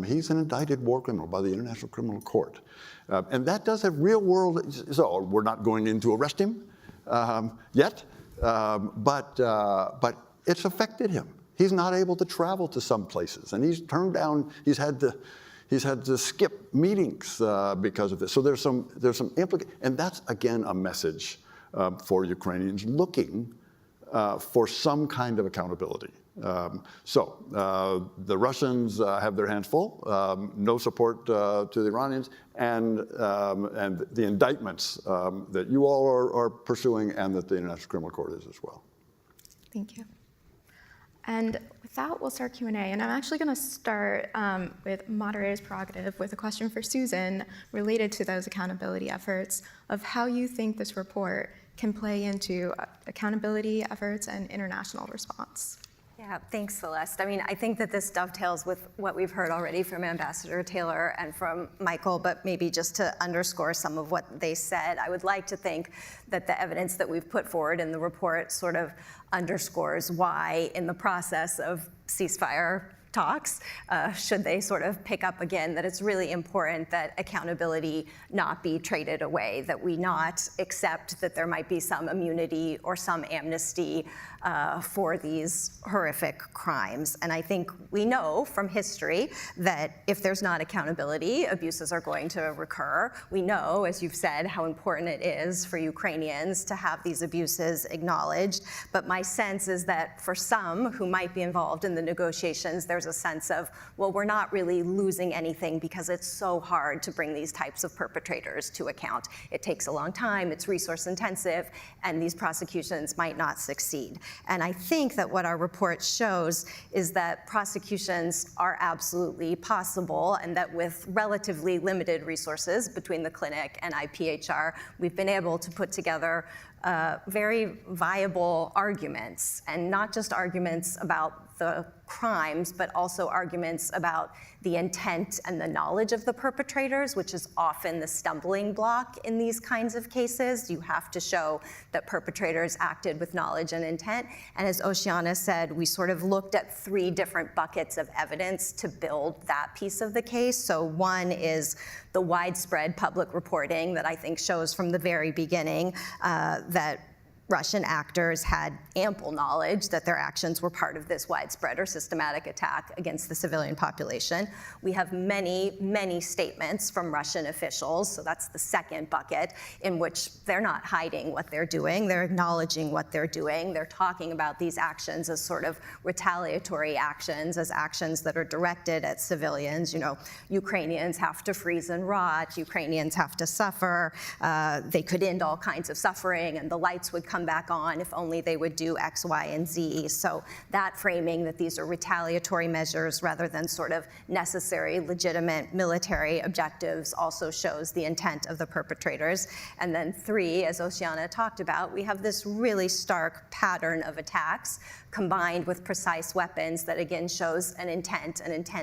He's an indicted war criminal by the International Criminal Court. And that does have real-world, so we're not going in to arrest him yet, but it's affected him. He's not able to travel to some places, and he's turned down, he's had to skip meetings because of this. So there's some implications, and that's again a message for Ukrainians looking for some kind of accountability. So the Russians have their hands full, no support to the Iranians, and the indictments that you all are pursuing and that the International Criminal Court is as well. Thank you. And with that, we'll start Q&A. And I'm actually going to start with moderator's prerogative with a question for Susan related to those accountability efforts of how you think this report can play into accountability efforts and international response. Yeah, thanks, Celeste. I mean, I think that this dovetails with what we've heard already from Ambassador Taylor and from Michael, but maybe just to underscore some of what they said, I would like to think that the evidence that we've put forward in the report sort of underscores why, in the process of ceasefire talks, should they sort of pick up again, that it's really important that accountability not be traded away, that we not accept that there might be some immunity or some amnesty for these horrific crimes. And I think we know from history that if there's not accountability, abuses are going to recur. We know, as you've said, how important it is for Ukrainians to have these abuses acknowledged. But my sense is that for some who might be involved in the negotiations, there's a sense of, well, we're not really losing anything because it's so hard to bring these types of perpetrators to account. It takes a long time, it's resource intensive, and these prosecutions might not succeed. And I think that what our report shows is that prosecutions are absolutely possible, and that with relatively limited resources between the clinic and IPHR, we've been able to put together very viable arguments, and not just arguments about the crimes, but also arguments about the intent and the knowledge of the perpetrators, which is often the stumbling block in these kinds of cases. You have to show that perpetrators acted with knowledge and intent. And as Oceana said, we sort of looked at 3 different buckets of evidence to build that piece of the case. So one is the widespread public reporting that I think shows from the very beginning that Russian actors had ample knowledge that their actions were part of this widespread or systematic attack against the civilian population. We have many, many statements from Russian officials, so that's the second bucket, in which they're not hiding what they're doing, they're acknowledging what they're doing, they're talking about these actions as sort of retaliatory actions, as actions that are directed at civilians. You know, Ukrainians have to freeze and rot, Ukrainians have to suffer, they could end all kinds of suffering, and the lights would come back on if only they would do X, Y, and Z. So that framing that these are retaliatory measures rather than sort of necessary, legitimate military objectives also shows the intent of the perpetrators. And then 3, as Oceana talked about, we have this really stark pattern of attacks combined with precise weapons that again shows an intent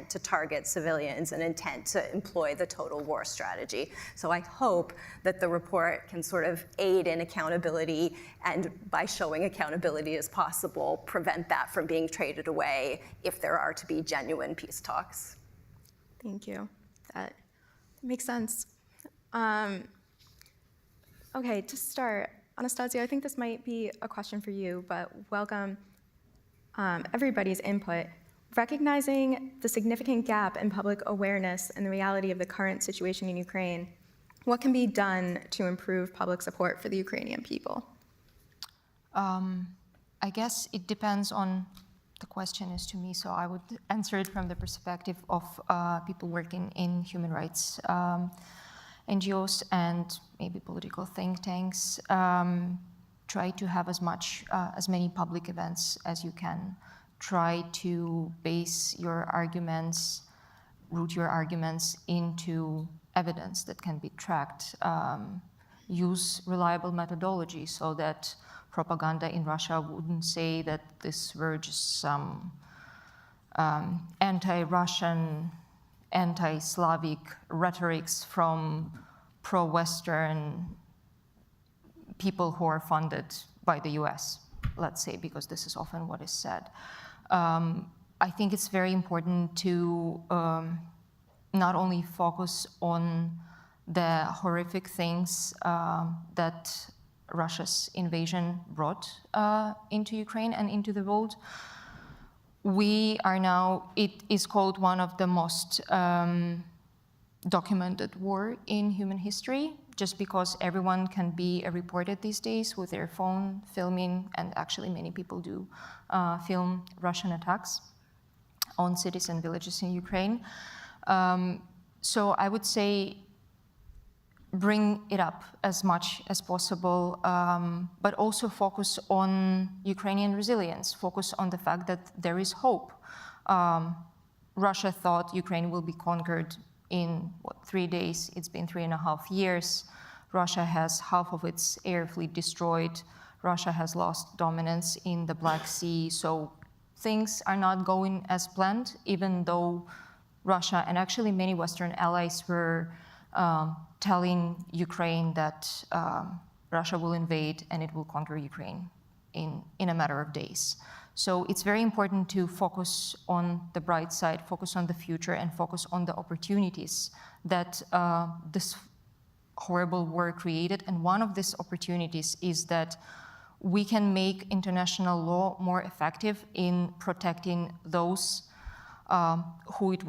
to target civilians, an intent to employ the total war strategy. So I hope that the report can sort of aid in accountability, and by showing accountability as possible, prevent that from being traded away if there are to be genuine peace talks. Thank you. That makes sense. Okay, to start, Anastasia, I think this might be a question for you, but welcome everybody's input. Recognizing the significant gap in public awareness and the reality of the current situation in Ukraine, what can be done to improve public support for the Ukrainian people? I guess it depends on, the question is to me, so I would answer it from the perspective of people working in human rights NGOs and maybe political think tanks. Try to have as many public events as you can. Try to base your arguments, root your arguments into evidence that can be tracked. Use reliable methodology so that propaganda in Russia wouldn't say that this were just some anti-Russian, anti-Slavic rhetorics from pro-Western people who are funded by the US, let's say, because this is often what is said. I think it's very important to not only focus on the horrific things that Russia's invasion brought into Ukraine and into the world. We are now, it is called one of the most documented war in human history, just because everyone can be a reporter these days with their phone filming, and actually many people do film Russian attacks on cities and villages in Ukraine. So I would say bring it up as much as possible, but also focus on Ukrainian resilience, focus on the fact that there is hope. Russia thought Ukraine will be conquered in, 3 days? It's been 3.5 years. Russia has half of its air fleet destroyed. Russia has lost dominance in the Black Sea. So things are not going as planned, even though Russia and actually many Western allies were telling Ukraine that Russia will invade and it will conquer Ukraine in a matter of days. So it's very important to focus on the bright side, focus on the future, and focus on the opportunities that this horrible war created. And one of these opportunities is that we can make international law more effective in protecting those who it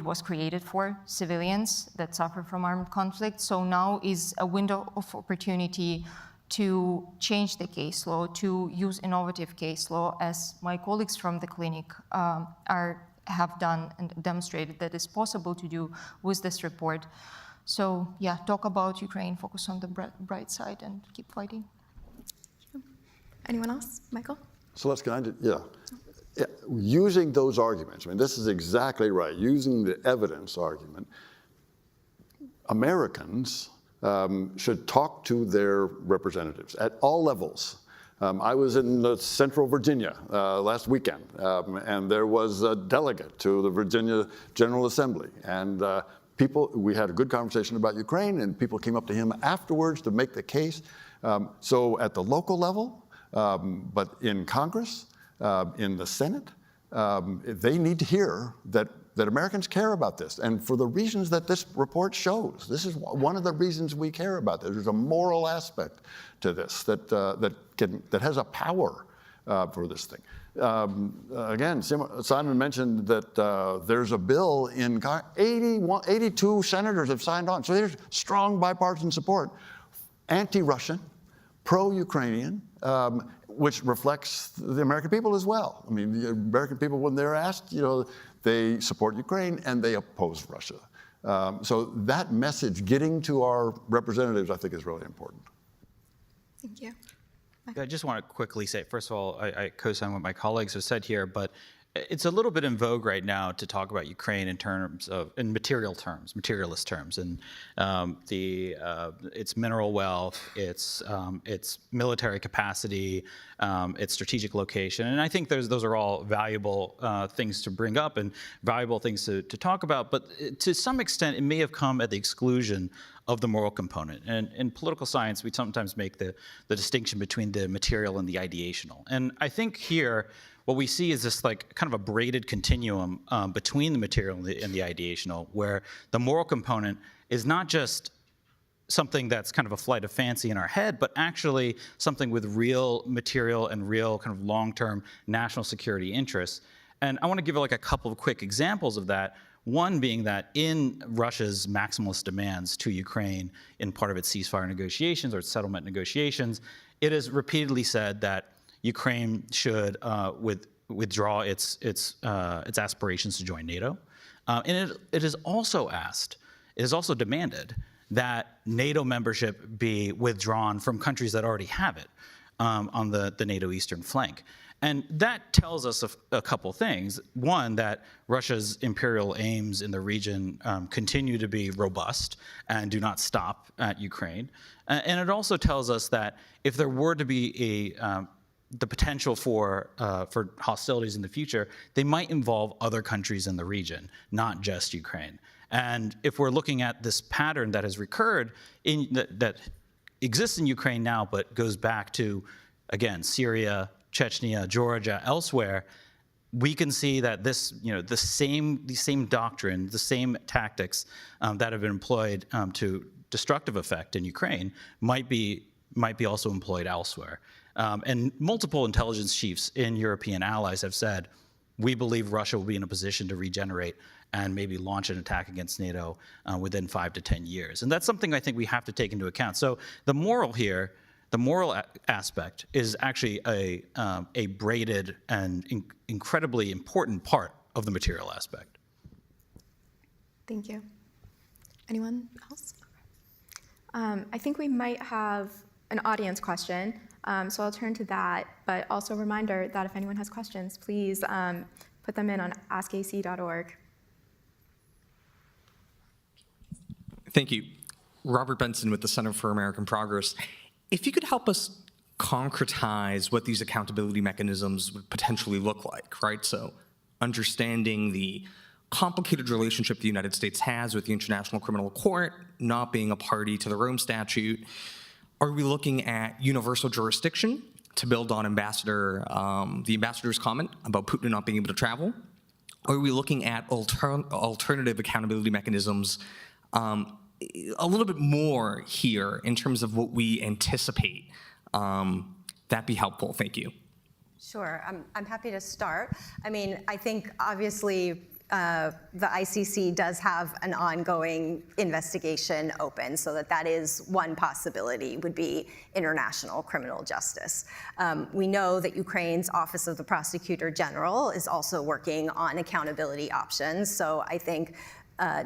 was created for, civilians that suffer from armed conflict. So now is a window of opportunity to change the case law, to use innovative case law, as my colleagues from the clinic have done and demonstrated that it's possible to do with this report. So yeah, talk about Ukraine, focus on the bright side, and keep fighting. Anyone else? Michael? Celeste, can I just, yeah. Using those arguments, I mean, this is exactly right. Using the evidence argument, Americans should talk to their representatives at all levels. I was in Central Virginia last weekend, and there was a delegate to the Virginia General Assembly, and we had a good conversation about Ukraine, and people came up to him afterwards to make the case. So at the local level, but in Congress, in the Senate, they need to hear that Americans care about this, and for the reasons that this report shows. This is one of the reasons we care about this. There's a moral aspect to this that has a power for this thing. Again, Simon mentioned that there's a bill in 82 senators have signed on, so there's strong bipartisan support, anti-Russian, pro-Ukrainian, which reflects the American people as well. I mean, the American people, when they're asked, they support Ukraine and they oppose Russia. So that message getting to our representatives, I think, is really important. Thank you. I just want to quickly say, first of all, I co-sign what my colleagues have said here, but it's a little bit in vogue right now to talk about Ukraine in materialist terms, and its mineral wealth, its military capacity, its strategic location, and I think those are all valuable things to bring up and valuable things to talk about. But to some extent, it may have come at the exclusion of the moral component. And in political science, we sometimes make the distinction between the material and the ideational. And I think here, what we see is this like kind of a braided continuum between the material and the ideational, where the moral component is not just something that's kind of a flight of fancy in our head, but actually something with real material and real kind of long-term national security interests. And I want to give like a couple of quick examples of that. One being that in Russia's maximalist demands to Ukraine in part of its ceasefire negotiations or its settlement negotiations, it has repeatedly said that Ukraine should withdraw its aspirations to join NATO, and it has also demanded that NATO membership be withdrawn from countries that already have it on the NATO eastern flank. And that tells us a couple things. One, that Russia's imperial aims in the region continue to be robust and do not stop at Ukraine. And it also tells us that if there were to be the potential for hostilities in the future, they might involve other countries in the region, not just Ukraine. And if we're looking at this pattern that has recurred that exists in Ukraine now, but goes back to, again, Syria, Chechnya, Georgia, elsewhere, we can see that the same doctrine, the same tactics that have been employed to destructive effect in Ukraine might be also employed elsewhere. And multiple intelligence chiefs in European allies have said, we believe Russia will be in a position to regenerate and maybe launch an attack against NATO within 5 to 10 years. And that's something I think we have to take into account. So the moral here, the moral aspect is actually a braided and incredibly important part of the material aspect. Thank you. Anyone else? I think we might have an audience question, so I'll turn to that, but also a reminder that if anyone has questions, please put them in on askac.org. Thank you. Robert Benson with the Center for American Progress. If you could help us concretize what these accountability mechanisms would potentially look like, right? So understanding the complicated relationship the United States has with the International Criminal Court, not being a party to the Rome Statute. Are we looking at universal jurisdiction to build on the ambassador's comment about Putin not being able to travel? Or are we looking at alternative accountability mechanisms a little bit more here in terms of what we anticipate? That'd be helpful. Thank you. Sure, I'm happy to start. I mean, I think obviously the ICC does have an ongoing investigation open, so that is one possibility, would be international criminal justice. We know that Ukraine's Office of the Prosecutor General is also working on accountability options, so I think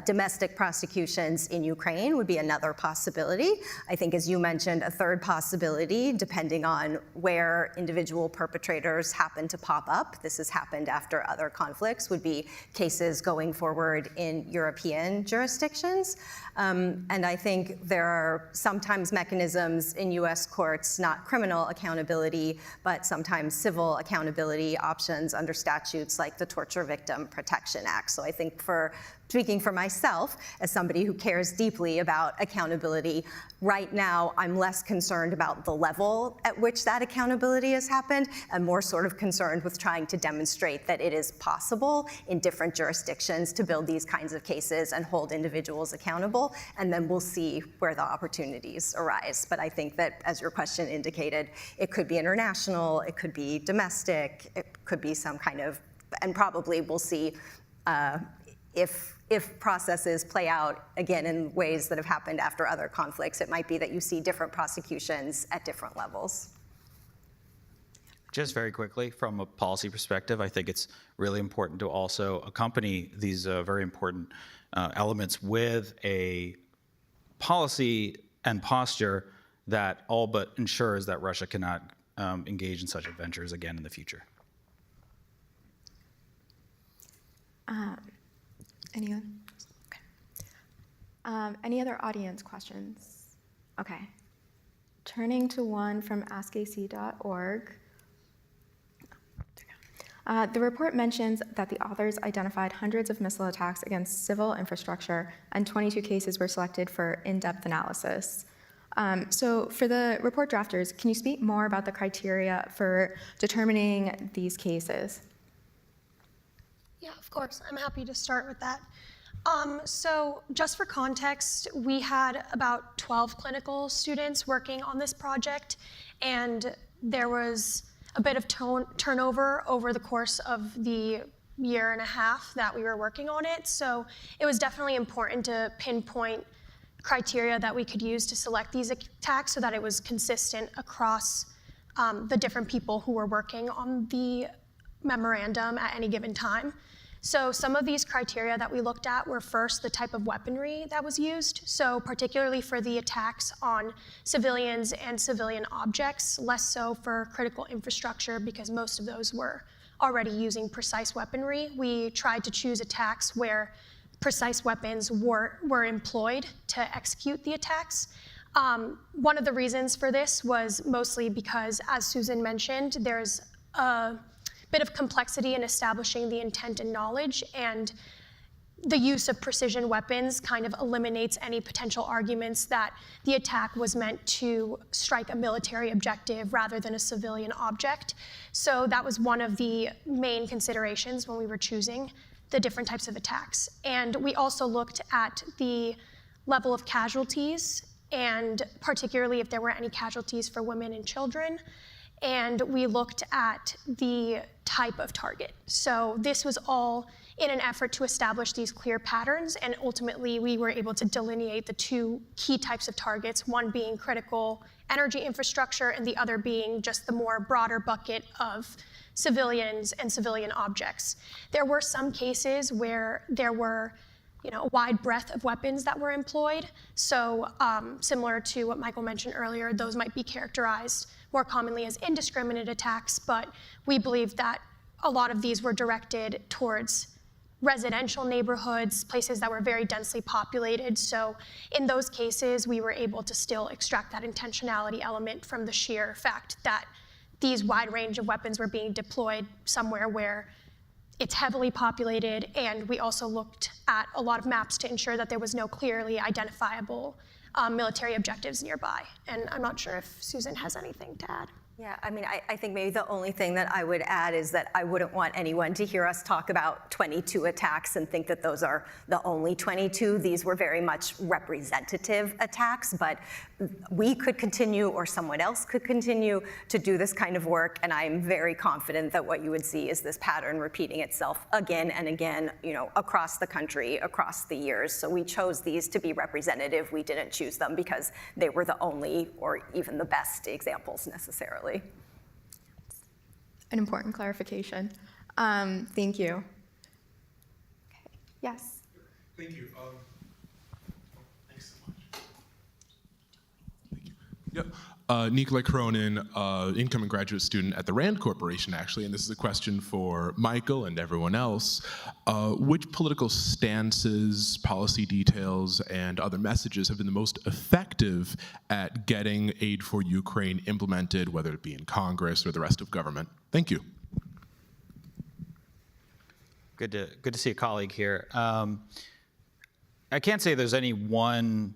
domestic prosecutions in Ukraine would be another possibility. I think, as you mentioned, a third possibility, depending on where individual perpetrators happen to pop up, this has happened after other conflicts, would be cases going forward in European jurisdictions. And I think there are sometimes mechanisms in US courts, not criminal accountability, but sometimes civil accountability options under statutes like the Torture Victim Protection Act. So I think, speaking for myself, as somebody who cares deeply about accountability, right now I'm less concerned about the level at which that accountability has happened and more sort of concerned with trying to demonstrate that it is possible in different jurisdictions to build these kinds of cases and hold individuals accountable, and then we'll see where the opportunities arise. But I think that, as your question indicated, it could be international, it could be domestic, it could be some kind of, and probably we'll see if processes play out, again, in ways that have happened after other conflicts, it might be that you see different prosecutions at different levels. Just very quickly, from a policy perspective, I think it's really important to also accompany these very important elements with a policy and posture that all but ensures that Russia cannot engage in such adventures again in the future. Any other audience questions? Okay. Turning to one from askac.org. The report mentions that the authors identified hundreds of missile attacks against civil infrastructure, and 22 cases were selected for in-depth analysis. So for the report drafters, can you speak more about the criteria for determining these cases? Yeah, of course. I'm happy to start with that. So just for context, we had about 12 clinical students working on this project, and there was a bit of turnover over the course of the year and a half that we were working on it. So it was definitely important to pinpoint criteria that we could use to select these attacks so that it was consistent across the different people who were working on the memorandum at any given time. So some of these criteria that we looked at were, first, the type of weaponry that was used. So particularly for the attacks on civilians and civilian objects, less so for critical infrastructure because most of those were already using precise weaponry. We tried to choose attacks where precise weapons were employed to execute the attacks. One of the reasons for this was mostly because, as Susan mentioned, there's a bit of complexity in establishing the intent and knowledge, and the use of precision weapons kind of eliminates any potential arguments that the attack was meant to strike a military objective rather than a civilian object. So that was one of the main considerations when we were choosing the different types of attacks. And we also looked at the level of casualties, and particularly if there were any casualties for women and children. And we looked at the type of target. So this was all in an effort to establish these clear patterns, and ultimately we were able to delineate the two key types of targets, one being critical energy infrastructure and the other being just the more broader bucket of civilians and civilian objects. There were some cases where there were a wide breadth of weapons that were employed. So similar to what Michael mentioned earlier, those might be characterized more commonly as indiscriminate attacks, but we believe that a lot of these were directed towards residential neighborhoods, places that were very densely populated. So in those cases, we were able to still extract that intentionality element from the sheer fact that these wide range of weapons were being deployed somewhere where it's heavily populated, and we also looked at a lot of maps to ensure that there was no clearly identifiable military objectives nearby. And I'm not sure if Susan has anything to add. Yeah, I mean, I think maybe the only thing that I would add is that I wouldn't want anyone to hear us talk about 22 attacks and think that those are the only 22. These were very much representative attacks, but we could continue, or someone else could continue to do this kind of work, and I'm very confident that what you would see is this pattern repeating itself again and again, across the country, across the years. So we chose these to be representative. We didn't choose them because they were the only or even the best examples necessarily. An important clarification. Thank you. Okay. Yes. Thank you. Thanks so much. Thank you. Yep. Nikolai Cronin, incoming graduate student at the RAND Corporation, actually, and this is a question for Michael and everyone else. Which political stances, policy details, and other messages have been the most effective at getting aid for Ukraine implemented, whether it be in Congress or the rest of government? Thank you. Good to see a colleague here. I can't say there's any one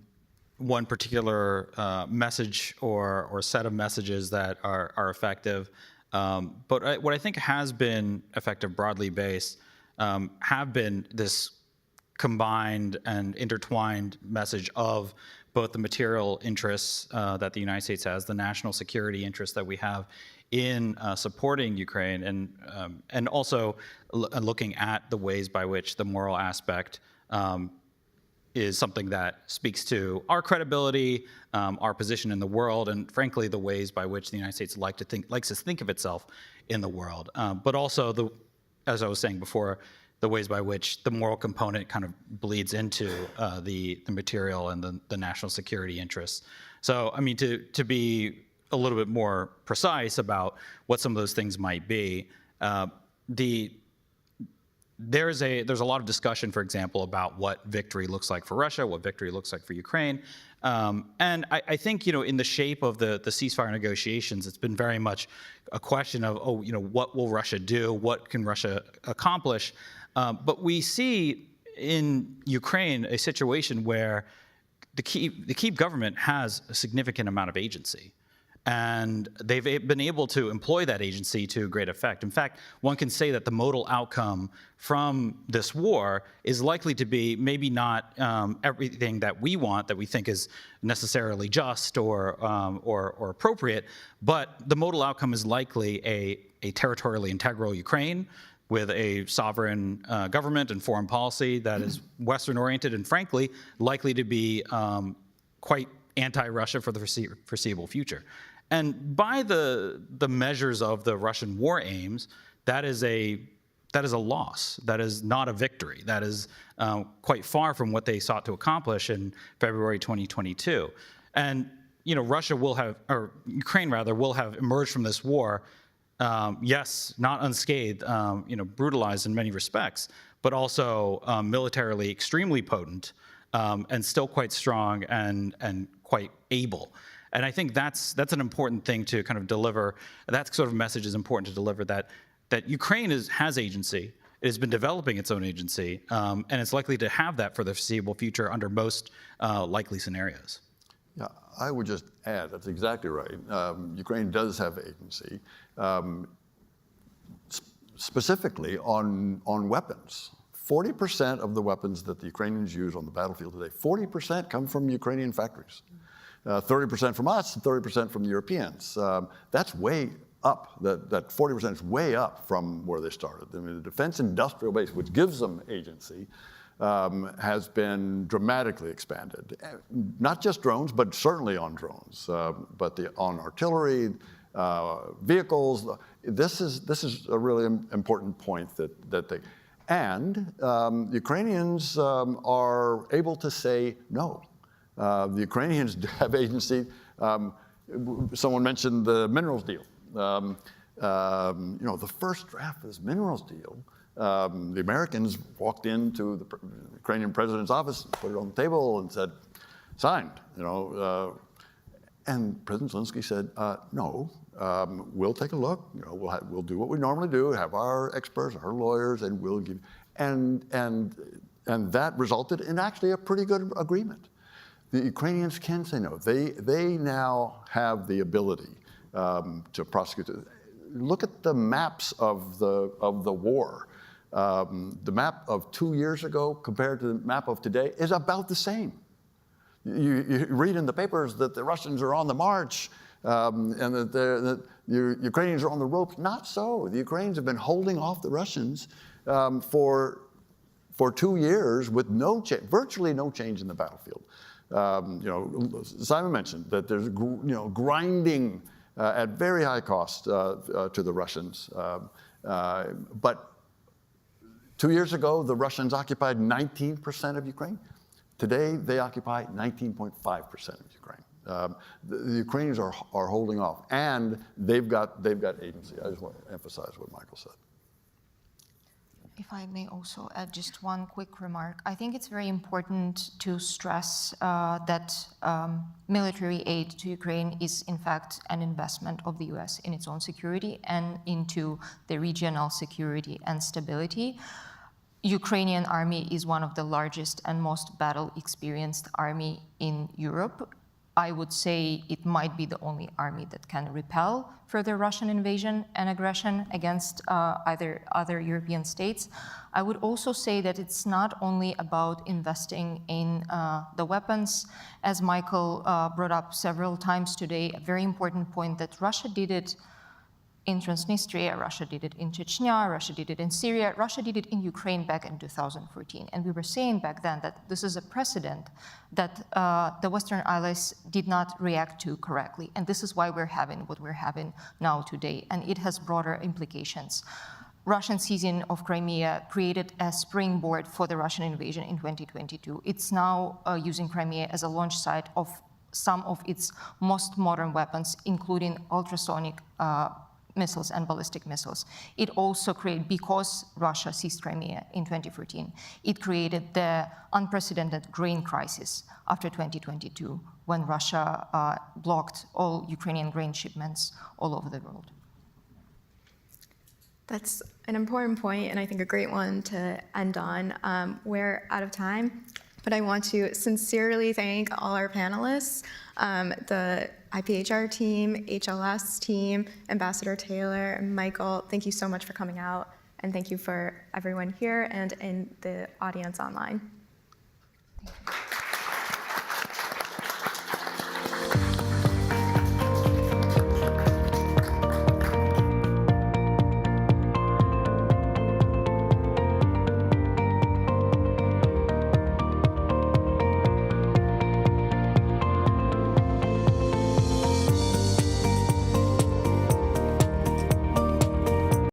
particular message or set of messages that are effective. But what I think has been effective, broadly based, have been this combined and intertwined message of both the material interests that the United States has, the national security interests that we have in supporting Ukraine, and also looking at the ways by which the moral aspect is something that speaks to our credibility, our position in the world, and frankly, the ways by which the United States likes to think of itself in the world. But also, as I was saying before, the ways by which the moral component kind of bleeds into the material and the national security interests. So, I mean, to be a little bit more precise about what some of those things might be, there's a lot of discussion, for example, about what victory looks like for Russia, what victory looks like for Ukraine. And I think, in the shape of the ceasefire negotiations, it's been very much a question of, what will Russia do? What can Russia accomplish? But we see in Ukraine a situation where the Kyiv government has a significant amount of agency. And they've been able to employ that agency to great effect. In fact, one can say that the modal outcome from this war is likely to be maybe not everything that we want, that we think is necessarily just or appropriate, but the modal outcome is likely a territorially integral Ukraine with a sovereign government and foreign policy that is Western-oriented and, frankly, likely to be quite anti-Russia for the foreseeable future. And by the measures of the Russian war aims, that is a loss. That is not a victory. That is quite far from what they sought to accomplish in February 2022. And Russia will have, or Ukraine rather, will have emerged from this war, yes, not unscathed, brutalized in many respects, but also militarily extremely potent, and still quite strong and quite able. And I think that's an important thing to kind of deliver. That sort of message is important to deliver, that Ukraine has agency. It has been developing its own agency, and it's likely to have that for the foreseeable future under most likely scenarios. Yeah, I would just add, that's exactly right. Ukraine does have agency, specifically on weapons. 40% of the weapons that the Ukrainians use on the battlefield today, 40% come from Ukrainian factories. 30% from us, and 30% from the Europeans. That's way up. That 40% is way up from where they started. I mean, the defense industrial base, which gives them agency, has been dramatically expanded. Not just drones, but certainly on drones, but on artillery, vehicles. This is a really important point that they. And Ukrainians are able to say no. The Ukrainians have agency. Someone mentioned the minerals deal. The first draft of this minerals deal the Americans walked into the Ukrainian president's office, put it on the table, and said, "Signed." And President Zelensky said, "No, we'll take a look. We'll do what we normally do. Have our experts, our lawyers, and we'll give." And that resulted in actually a pretty good agreement. The Ukrainians can say no. They now have the ability to prosecute. Look at the maps of the war. The map of 2 years ago compared to the map of today is about the same. You read in the papers that the Russians are on the march and that the Ukrainians are on the ropes. Not so. The Ukrainians have been holding off the Russians for 2 years with virtually no change in the battlefield. Simon mentioned that there's grinding at very high cost to the Russians. But 2 years ago, the Russians occupied 19% of Ukraine. Today, they occupy 19.5% of Ukraine. The Ukrainians are holding off, and they've got agency. I just want to emphasize what Michael said. If I may also add just one quick remark. I think it's very important to stress that military aid to Ukraine is in fact an investment of the US in its own security and into the regional security and stability. Ukrainian army is one of the largest and most battle-experienced army in Europe. I would say it might be the only army that can repel further Russian invasion and aggression against either other European states. I would also say that it's not only about investing in the weapons. As Michael brought up several times today, a very important point that Russia did it in Transnistria, Russia did it in Chechnya, Russia did it in Syria, Russia did it in Ukraine back in 2014. And we were saying back then that this is a precedent that the Western allies did not react to correctly. And this is why we're having what we're having now today. And it has broader implications. Russian seizing of Crimea created a springboard for the Russian invasion in 2022. It's now using Crimea as a launch site of some of its most modern weapons, including ultrasonic missiles and ballistic missiles. It also created, because Russia seized Crimea in 2014, it created the unprecedented grain crisis after 2022, when Russia blocked all Ukrainian grain shipments all over the world. That's an important point, and I think a great one to end on. We're out of time, but I want to sincerely thank all our panelists, the IPHR team, HLS team, Ambassador Taylor, and Michael. Thank you so much for coming out, and thank you for everyone here and in the audience online.